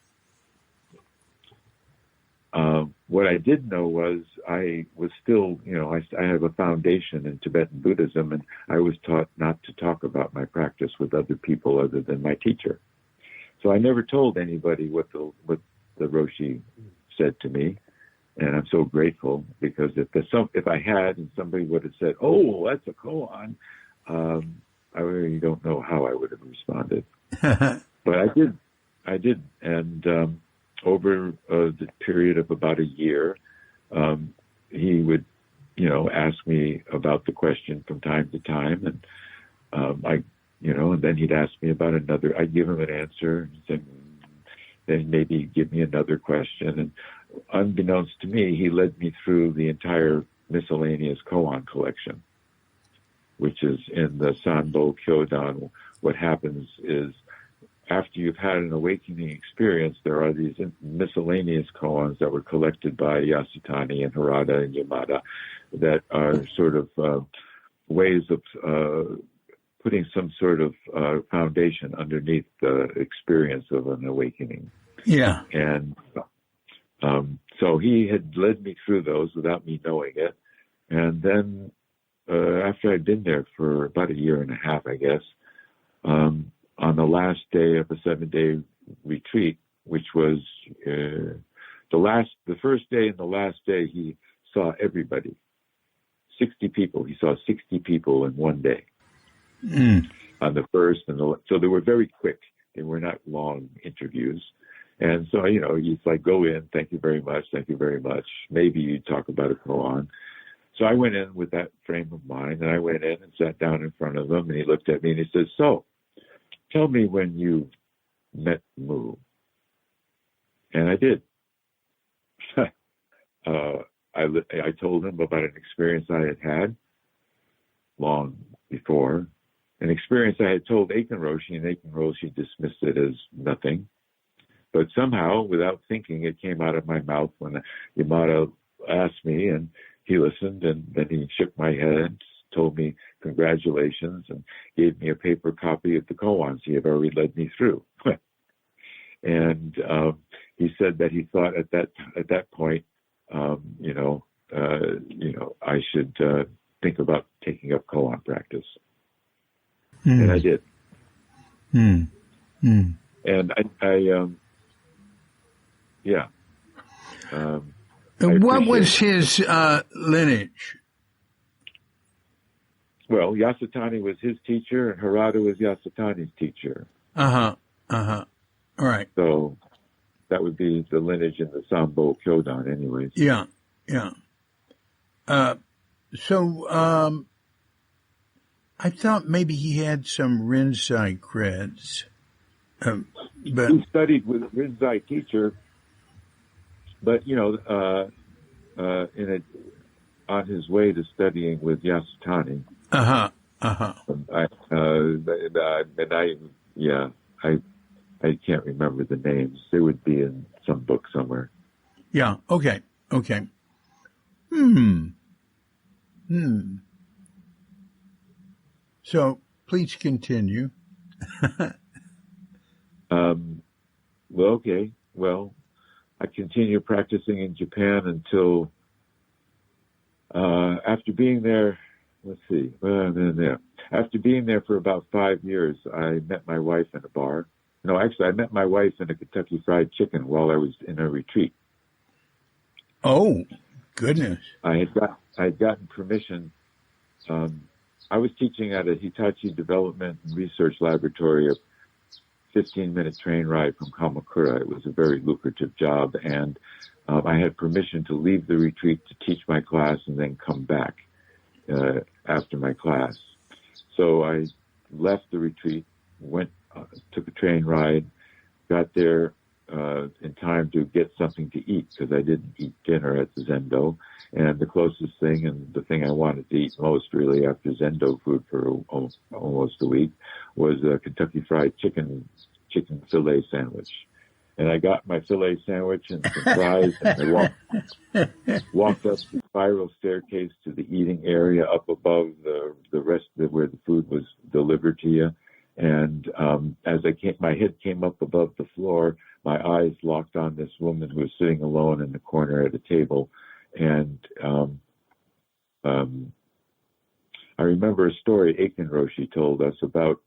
What I did know was I was still, I have a foundation in Tibetan Buddhism, and I was taught not to talk about my practice with other people other than my teacher. So I never told anybody what the Roshi said to me. And I'm so grateful, because if I had and somebody would have said, oh, that's a koan, I really don't know how I would have responded. But I did. And over the period of about a year, he would, ask me about the question from time to time. And and then he'd ask me about another. I'd give him an answer, and then maybe he'd give me another question. And unbeknownst to me, he led me through the entire miscellaneous koan collection, which is in the Sanbo Kyodan. What happens is, after you've had an awakening experience, there are these miscellaneous koans that were collected by Yasutani and Harada and Yamada that are sort of ways of putting some sort of foundation underneath the experience of an awakening. Yeah. And so he had led me through those without me knowing it. And then after I'd been there for about a year and a half, I guess, on the last day of a 7-day retreat, which was the first day and the last day, he saw everybody, 60 people. He saw 60 people in one day on the first. So they were very quick. They were not long interviews. And so, it's like, go in, thank you very much, maybe you talk about a koan. So I went in with that frame of mind, and I went in and sat down in front of him, and he looked at me and he said, so, tell me when you met Mu. And I did. I told him about an experience I had had long before, an experience I had told Aiken Roshi, and Aiken Roshi dismissed it as nothing. But somehow, without thinking, it came out of my mouth when Yamada asked me, and he listened, and then he shook my head, told me congratulations, and gave me a paper copy of the koans he had already led me through. And he said that he thought at that point, I should think about taking up koan practice, and I did. And I I And what was appreciate his lineage? Well, Yasutani was his teacher, and Harada was Yasutani's teacher. All right. So that would be the lineage in the Sambo Kyodan, anyways. Yeah. So I thought maybe he had some Rinzai creds. But He studied with a Rinzai teacher, but on his way to studying with Yasutani. I can't remember the names. They would be in some book somewhere. Yeah. Okay. So please continue. Okay. Well, I continued practicing in Japan until after being there. Let's see. After being there for about 5 years, I met my wife in a bar. No, actually, I met my wife in a Kentucky Fried Chicken while I was in a retreat. Oh, goodness! I had gotten permission. I was teaching at a Hitachi Development and Research Laboratory, a 15-minute train ride from Kamakura. It was a very lucrative job, and I had permission to leave the retreat to teach my class and then come back after my class. So I left the retreat, took a train ride, got there in time to get something to eat because I didn't eat dinner at the Zendo. And the closest thing and the thing I wanted to eat most really after Zendo food for almost a week was a Kentucky Fried Chicken fillet sandwich. And I got my fillet sandwich and some fries, and I walked up the spiral staircase to the eating area up above the rest of where the food was delivered to you. And as my head came up above the floor, my eyes locked on this woman who was sitting alone in the corner at a table. And I remember a story Aiken Roshi told us about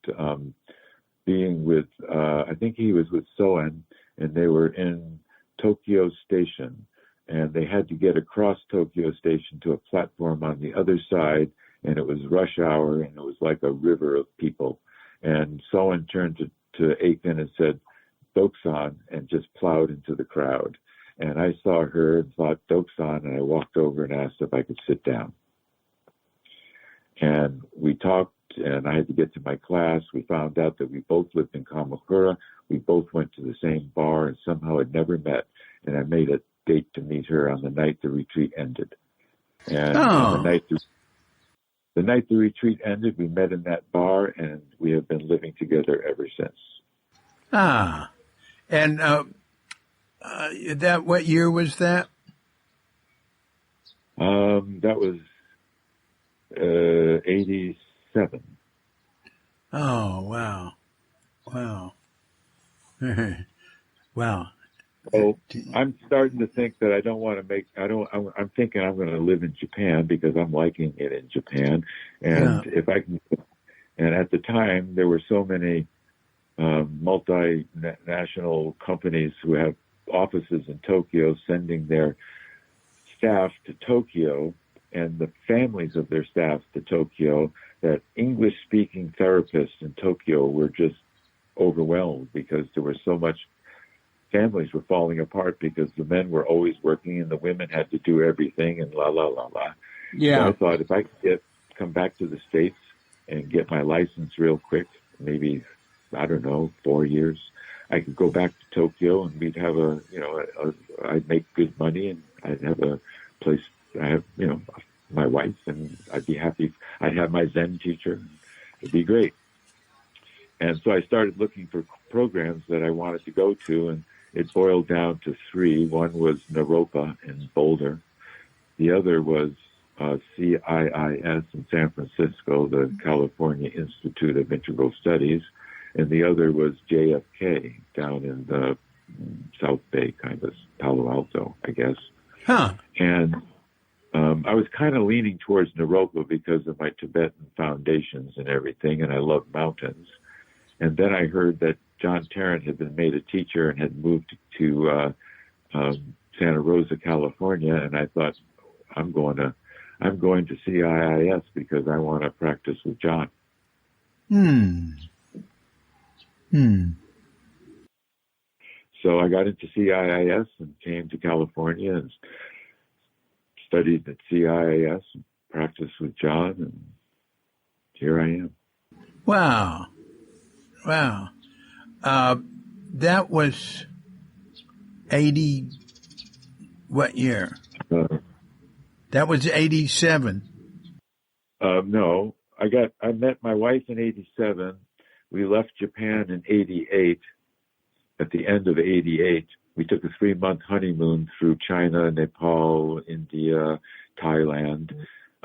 being with, I think he was with Soen, and they were in Tokyo Station, and they had to get across Tokyo Station to a platform on the other side, and it was rush hour, and it was like a river of people. And Soen turned to Aiken and said, "Doksan," and just plowed into the crowd. And I saw her and thought, "Doksan," and I walked over and asked if I could sit down. And we talked, and I had to get to my class. We found out that we both lived in Kamakura. We both went to the same bar and somehow had never met. And I made a date to meet her on the night the retreat ended. And on the night the retreat ended, we met in that bar, and we have been living together ever since. And what year was that? That was 87. Oh, wow. Wow. So I'm starting to think that I'm thinking I'm going to live in Japan because I'm liking it in Japan. And if I can, and at the time there were so many multinational companies who have offices in Tokyo sending their staff to Tokyo and the families of their staff to Tokyo, that English-speaking therapists in Tokyo were just overwhelmed because there was so much. Families were falling apart because the men were always working and the women had to do everything and la. Yeah. So I thought if I could come back to the States and get my license real quick, maybe, 4 years, I could go back to Tokyo and we'd have I'd make good money and I'd have a place. I have, my wife, and I'd be happy. I'd have my Zen teacher. It'd be great. And so I started looking for programs that I wanted to go to, and it boiled down to 3. One was Naropa in Boulder. The other was CIIS in San Francisco, the California Institute of Integral Studies. And the other was JFK down in the South Bay, kind of Palo Alto, I guess. And I was kind of leaning towards Naropa because of my Tibetan foundations and everything, and I love mountains. And then I heard that John Tarrant had been made a teacher and had moved to Santa Rosa, California, and I thought I'm going to CIIS because I want to practice with John. Hmm. Hmm. So I got into CIIS and came to California and studied at CIIS and practiced with John, and here I am. Wow. Wow. That was 80, what year? Uh, That was 87. no, I met my wife in '87. We left Japan in '88. At the end of '88, we took a 3-month honeymoon through China, Nepal, India, Thailand.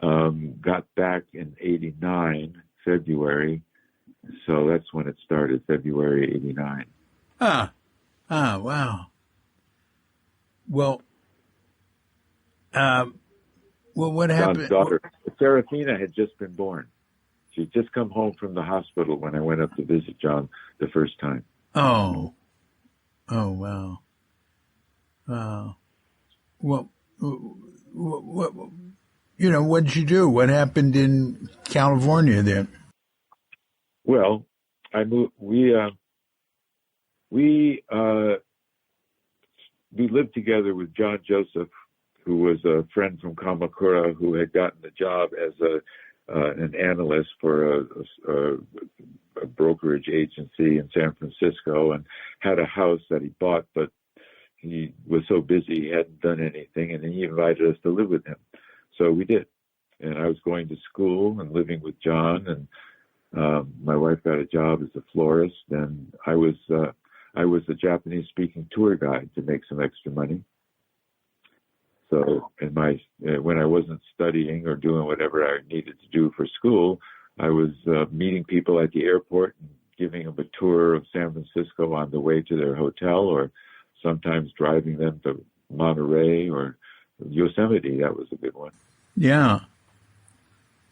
Got back in '89, February. So that's when it started, February '89. Wow. Well, what John's happened? daughter, Serafina, had just been born. She'd just come home from the hospital when I went up to visit John the first time. Oh, wow. Wow. Well, what, what did you do? What happened in California then? Well, I moved. We lived together with John Joseph, who was a friend from Kamakura, who had gotten the job as an analyst for a brokerage agency in San Francisco, and had a house that he bought, but he was so busy he hadn't done anything, and he invited us to live with him. So we did. And I was going to school and living with John, and my wife got a job as a florist, and I was a Japanese-speaking tour guide to make some extra money. So when I wasn't studying or doing whatever I needed to do for school, I was meeting people at the airport and giving them a tour of San Francisco on the way to their hotel, or sometimes driving them to Monterey or Yosemite. That was a good one. Yeah.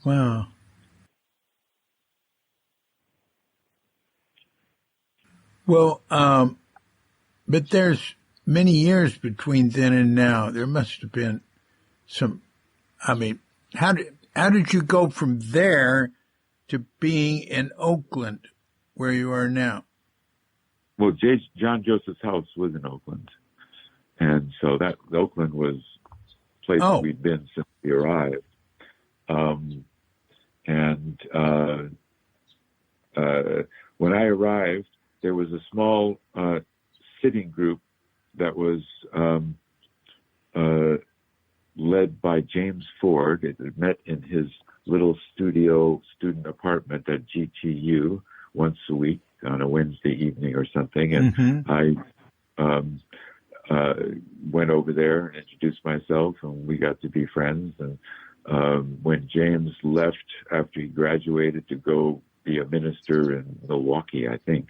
Wow. Well, but there's many years between then and now. There must have been some. I mean, how did you go from there to being in Oakland, where you are now? Well, John Joseph's house was in Oakland, and so that Oakland was a place that we'd been since we arrived. When I arrived, there was a small sitting group that was led by James Ford. It had met in his little studio student apartment at GTU once a week on a Wednesday evening or something. And I went over there and introduced myself, and we got to be friends. And when James left after he graduated to go be a minister in Milwaukee, I think,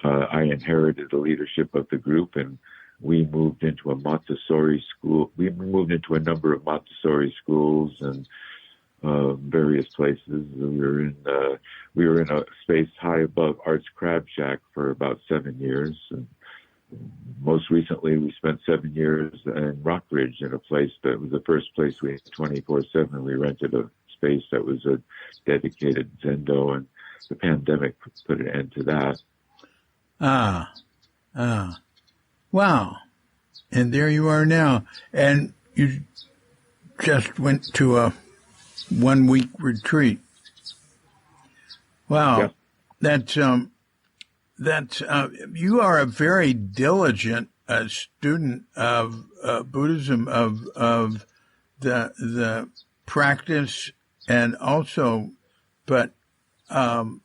I inherited the leadership of the group, and we moved into a Montessori school. We moved into a number of Montessori schools and various places. We were in a space high above Art's Crab Shack for about 7 years. And most recently, we spent 7 years in Rockridge, in a place that was the first place we had 24/7. We rented a space that was a dedicated Zendo, and the pandemic put an end to that. Wow. And there you are now. And you just went to a 1-week retreat. Wow. Yeah. That's you are a very diligent student of Buddhism, of the practice, and also, but of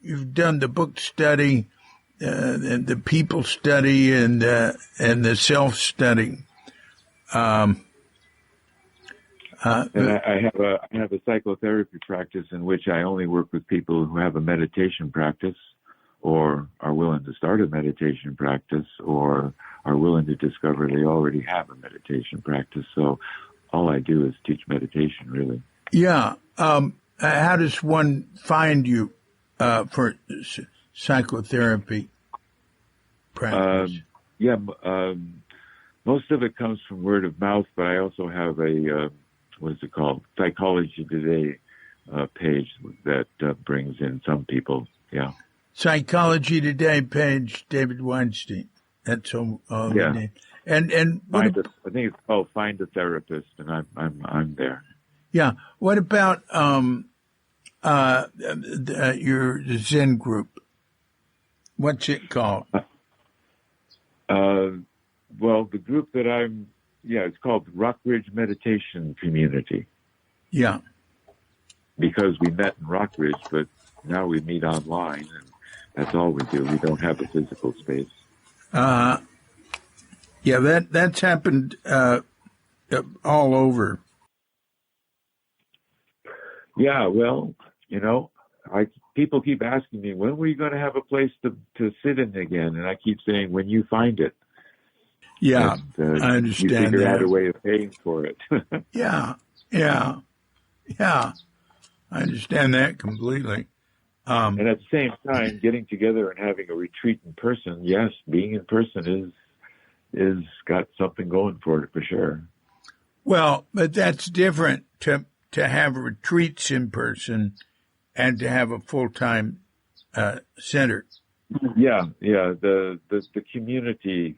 you've done the book study, and the people study, and the self study. And I have a psychotherapy practice in which I only work with people who have a meditation practice, or are willing to start a meditation practice, or are willing to discover they already have a meditation practice. So all I do is teach meditation, really. Yeah. How does one find you for psychotherapy practice? Yeah, most of it comes from word of mouth, but I also have a what is it called? Psychology Today page that brings in some people. Yeah. Psychology Today page, David Weinstein. That's all the Yeah. name. And what? I think it's called Find a Therapist, and I'm there. Yeah. What about your Zen group? What's it called? Well, the group that it's called Rockridge Meditation Community. Yeah. Because we met in Rockridge, but now we meet online, and that's all we do. We don't have a physical space. Yeah, that's happened all over. Yeah, well, people keep asking me, when were you going to have a place to sit in again? And I keep saying, when you find it. Yeah, and, I understand you figure that. out a way of paying for it. Yeah. I understand that completely. And at the same time, getting together and having a retreat in person, yes, being in person is got something going for it for sure. Well, but that's different to have retreats in person and to have a full-time center. Yeah. The community,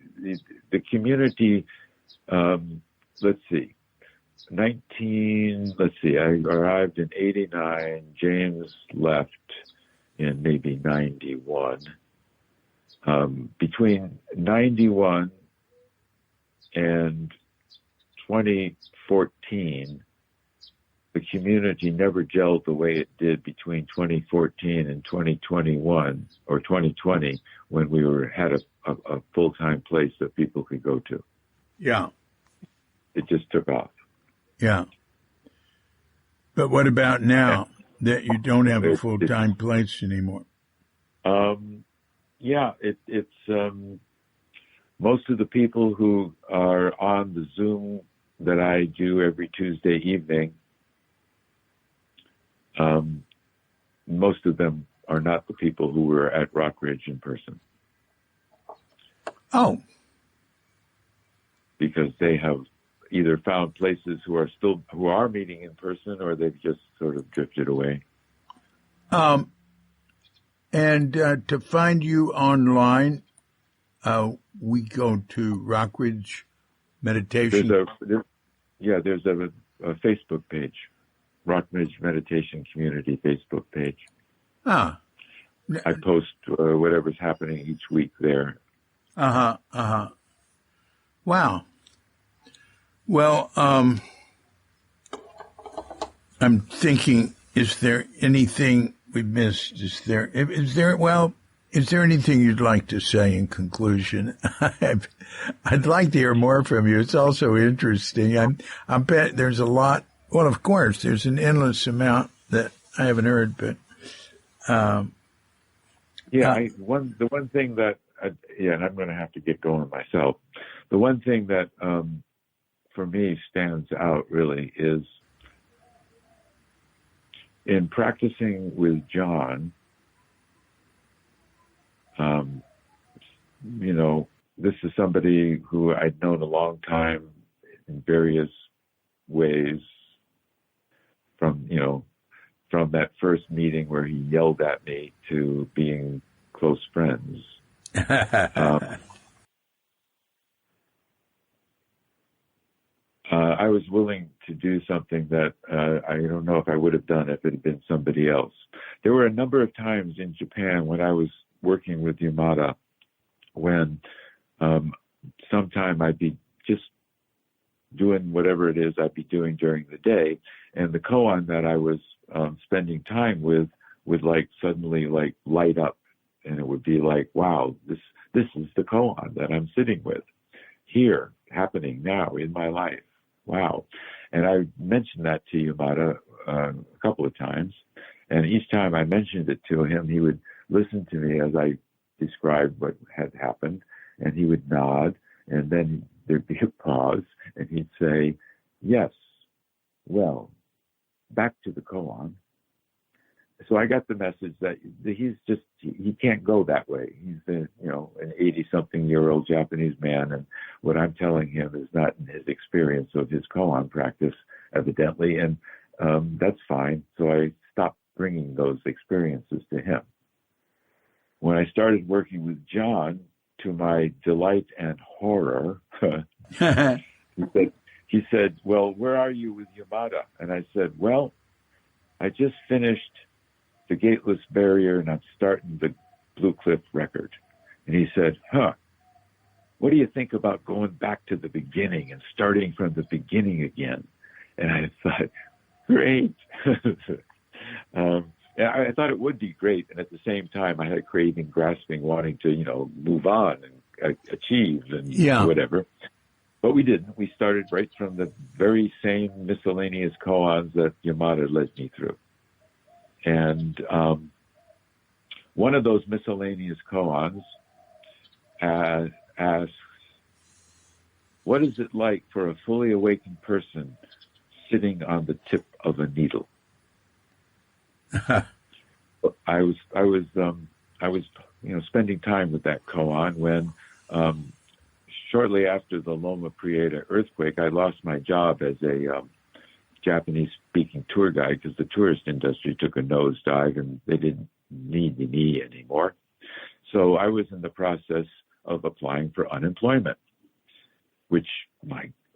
the community. Let's see. I arrived in 89. James left in maybe 91. Between 91 and 2014, the community never gelled the way it did between 2014 and 2021 or 2020 when we had a full-time place that people could go to. Yeah. It just took off. Yeah. But what about now that you don't have a full-time place anymore? It's most of the people who are on the Zoom that I do every Tuesday evening, most of them are not the people who were at Rockridge in person. Oh. Because they have either found places who are meeting in person, or they've just sort of drifted away. And to find you online, we go to Rockridge Meditation. There's a Facebook page, Rockridge Meditation Community Facebook page. I post whatever's happening each week there. Wow. Well, I'm thinking, is there anything we missed? Is there anything you'd like to say in conclusion? I'd like to hear more from you. It's also interesting. I bet there's a lot. Well, of course, there's an endless amount that I haven't heard, but the one thing that and I'm going to have to get going myself. The one thing that for me stands out really is in practicing with John. This is somebody who I'd known a long time in various ways from that first meeting where he yelled at me to being close friends. I was willing to do something that I don't know if I would have done if it had been somebody else. There were a number of times in Japan when I was working with Yamada when sometime I'd be just doing whatever it is I'd be doing during the day, and the koan that I was spending time with would suddenly light up, and it would be like, wow, this is the koan that I'm sitting with here, happening now in my life. Wow. And I mentioned that to Yamada a couple of times, and each time I mentioned it to him, he would listen to me as I described what had happened, and he would nod, and then there'd be a pause, and he'd say, yes, well, back to the koan. so I got the message that he can't go that way. He's an 80-something-year-old Japanese man, and what I'm telling him is not in his experience of his koan practice, evidently, and that's fine. So I stopped bringing those experiences to him. When I started working with John, to my delight and horror, he said, well, where are you with Yamada? And I said, well, I just finished The Gateless Barrier and I'm starting the Blue Cliff record. And he said, what do you think about going back to the beginning and starting from the beginning again? And I thought, great. I thought it would be great. And at the same time, I had a craving, grasping, wanting to, move on and achieve and whatever. But we didn't. We started right from the very same miscellaneous koans that Yamada led me through. And one of those miscellaneous koans asks, what is it like for a fully awakened person sitting on the tip of a needle? I was spending time with that koan when shortly after the Loma Prieta earthquake, I lost my job as a Japanese-speaking tour guide because the tourist industry took a nosedive and they didn't need me anymore. So I was in the process of applying for unemployment, which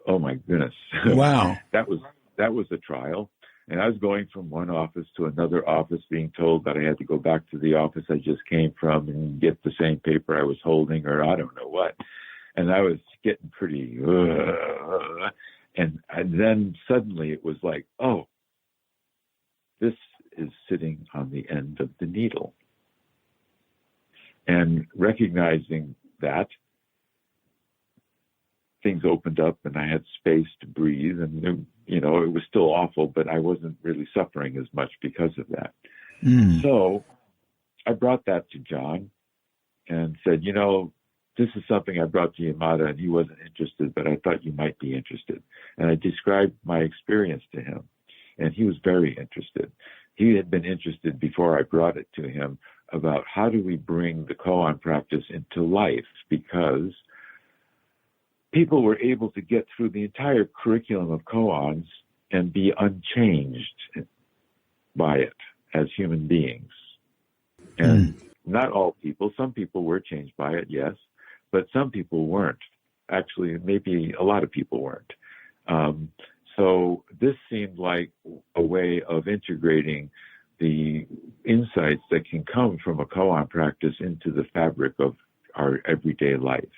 oh my goodness, wow, that was a trial. And I was going from one office to another office, being told that I had to go back to the office I just came from and get the same paper I was holding, or I don't know what. And I was getting pretty, and then suddenly it was like, oh, this is sitting on the end of the needle. And recognizing that, things opened up and I had space to breathe, and it was still awful, but I wasn't really suffering as much because of that. So I brought that to John and said, this is something I brought to Yamada and he wasn't interested, but I thought you might be interested. And I described my experience to him and he was very interested. He had been interested before I brought it to him about how do we bring the koan practice into life, because people were able to get through the entire curriculum of koans and be unchanged by it as human beings. And not all people, some people were changed by it, yes, but some people weren't. Actually, maybe a lot of people weren't. So this seemed like a way of integrating the insights that can come from a koan practice into the fabric of our everyday life.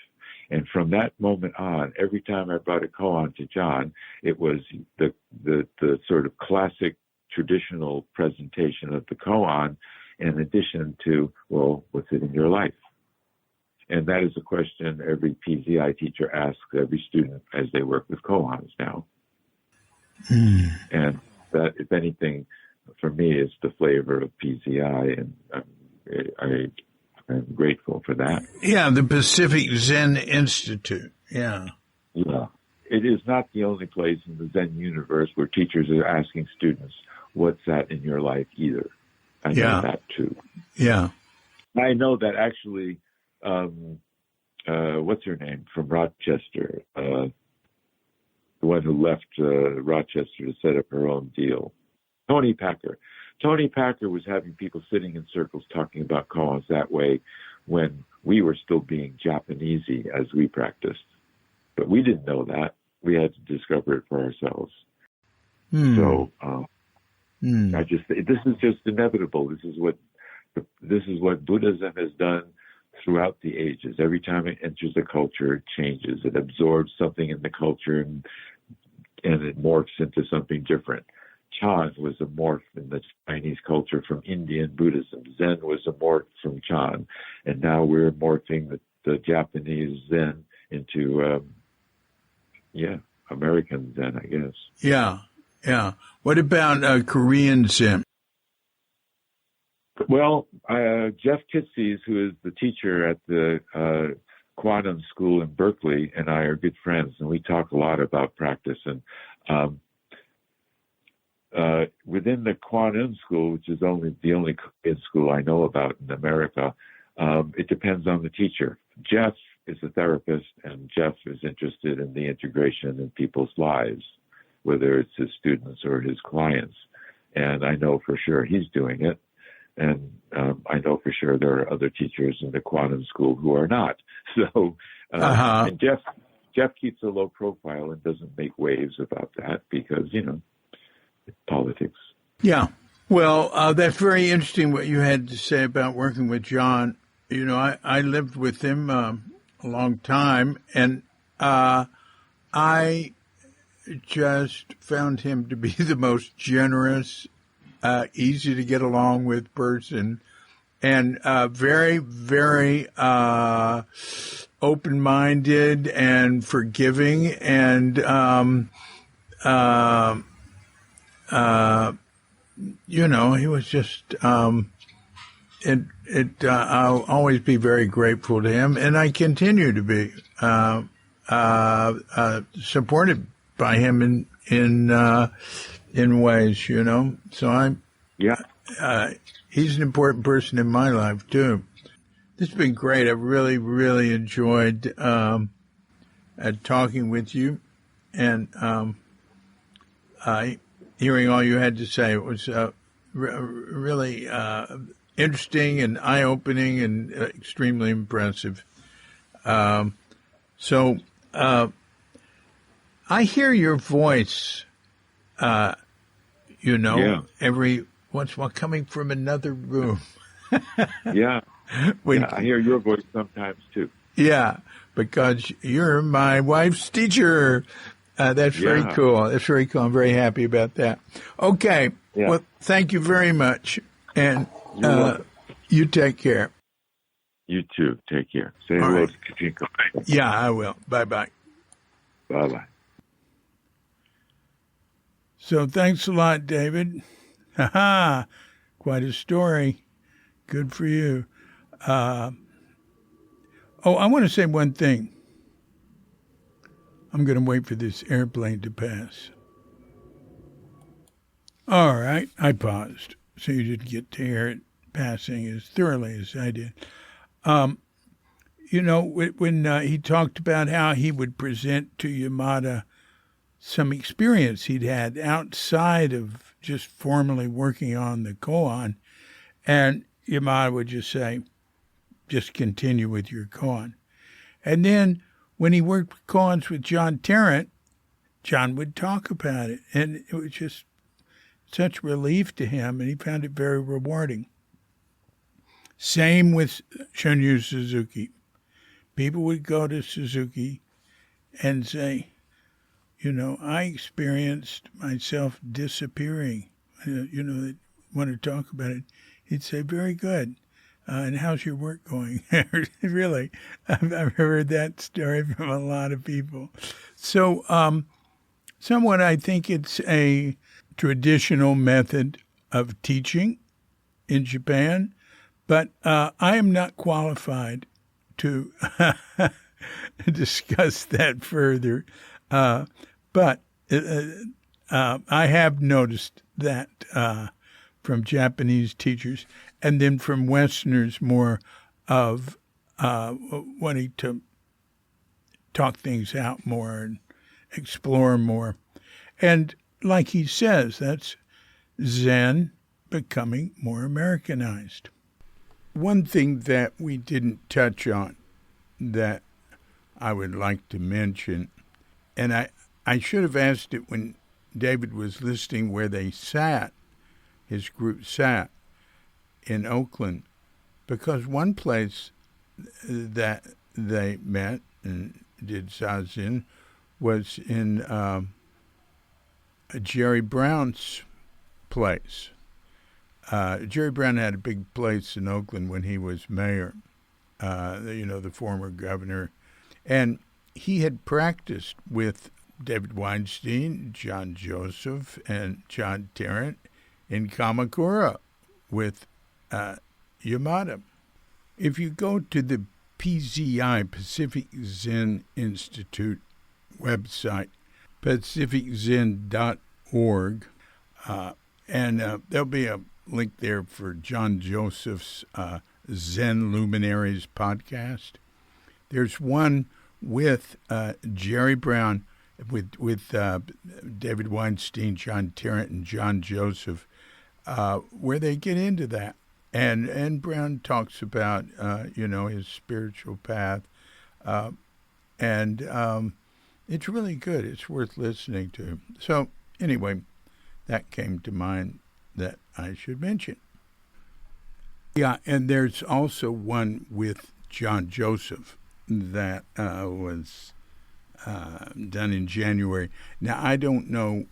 And from that moment on, every time I brought a koan to John, it was the sort of classic traditional presentation of the koan, in addition to, well, what's it in your life? And that is a question every PZI teacher asks every student as they work with koans now. And that, if anything, for me, is the flavor of PZI, and I'm grateful for that. Yeah, the Pacific Zen Institute. Yeah. Yeah. It is not the only place in the Zen universe where teachers are asking students, what's that in your life either? I know that too. Yeah. I know that actually, what's her name from Rochester? The one who left Rochester to set up her own deal. Tony Packer. Tony Packer was having people sitting in circles talking about koans that way when we were still being Japanesey as we practiced. But we didn't know that. We had to discover it for ourselves. So this is just inevitable. This is what Buddhism has done throughout the ages. Every time it enters a culture, it changes. It absorbs something in the culture and it morphs into something different. Chan was a morph in the Chinese culture from Indian Buddhism. Zen was a morph from Chan. And now we're morphing the Japanese Zen into, American Zen, I guess. Yeah, yeah. What about Korean Zen? Well, Jeff Kitses, who is the teacher at the Quantum School in Berkeley, and I are good friends, and we talk a lot about practice. And within the Kwan school, which is the only Korean school I know about in America, it depends on the teacher. Jeff is a therapist, and Jeff is interested in the integration in people's lives, whether it's his students or his clients. And I know for sure he's doing it. And I know for sure there are other teachers in the quantum school who are not. So, and Jeff keeps a low profile and doesn't make waves about that because, politics. Yeah. Well, that's very interesting what you had to say about working with John. I lived with him a long time, and I just found him to be the most generous, easy to get along with person, and very, very open-minded and forgiving, and he was just. I'll always be very grateful to him, and I continue to be supported by him in ways, So he's an important person in my life too. This has been great. I've really, really enjoyed talking with you, and hearing all you had to say. It was really interesting and eye-opening and extremely impressive. So I hear your voice, every once in a while coming from another room. Yeah. I hear your voice sometimes too. Yeah, because you're my wife's teacher. That's very cool. That's very cool. I'm very happy about that. Okay. Yeah. Well, thank you very much. And you take care. You too. Take care. Say hello to Katinka. Yeah, I will. Bye-bye. Bye-bye. So thanks a lot, David. Ha-ha. Quite a story. Good for you. I want to say one thing. I'm going to wait for this airplane to pass. All right. I paused, so you didn't get to hear it passing as thoroughly as I did. When he talked about how he would present to Yamada some experience he'd had outside of just formally working on the koan, and Yamada would just say, just continue with your koan. And then when he worked with koans with John Tarrant, John would talk about it, and it was just such relief to him, and he found it very rewarding. Same with Shunryu Suzuki. People would go to Suzuki and say, I experienced myself disappearing. They want to talk about it. He'd say, very good. And how's your work going? Really, I've heard that story from a lot of people. So somewhat I think it's a traditional method of teaching in Japan, but I am not qualified to discuss that further. But I have noticed that from Japanese teachers, and then from Westerners more of wanting to talk things out more and explore more. And like he says, that's Zen becoming more Americanized. One thing that we didn't touch on that I would like to mention, and I should have asked it when David was listing where they sat, his group sat in Oakland, because one place that they met and did zazen was in Jerry Brown's place. Jerry Brown had a big place in Oakland when he was mayor, the former governor. And he had practiced with David Weinstein, John Joseph, and John Tarrant in Kamakura with Yamada. If you go to the PZI, Pacific Zen Institute website, pacificzen.org, And there'll be a link there for John Joseph's Zen Luminaries podcast. There's one with Jerry Brown, with David Weinstein, John Tarrant, and John Joseph, where they get into that. And Brown talks about, his spiritual path. And it's really good. It's worth listening to. So anyway, that came to mind that I should mention. Yeah, and there's also one with John Joseph that was done in January. Now, I don't know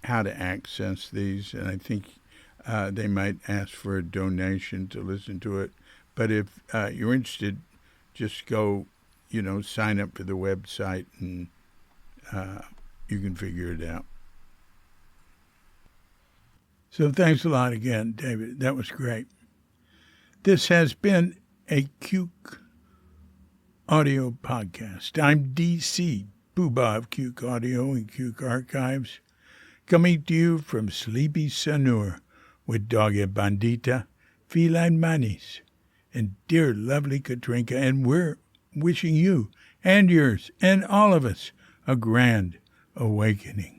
how to access these, and I think they might ask for a donation to listen to it. But if you're interested, just go, sign up for the website, and you can figure it out. So thanks a lot again, David. That was great. This has been a Cuke Audio podcast. I'm DC, Booba of Cuke Audio and Cuke Archives, coming to you from sleepy Sanur with Doggy Bandita, Feline Manis, and dear lovely Katrinka, and we're wishing you and yours and all of us a grand awakening.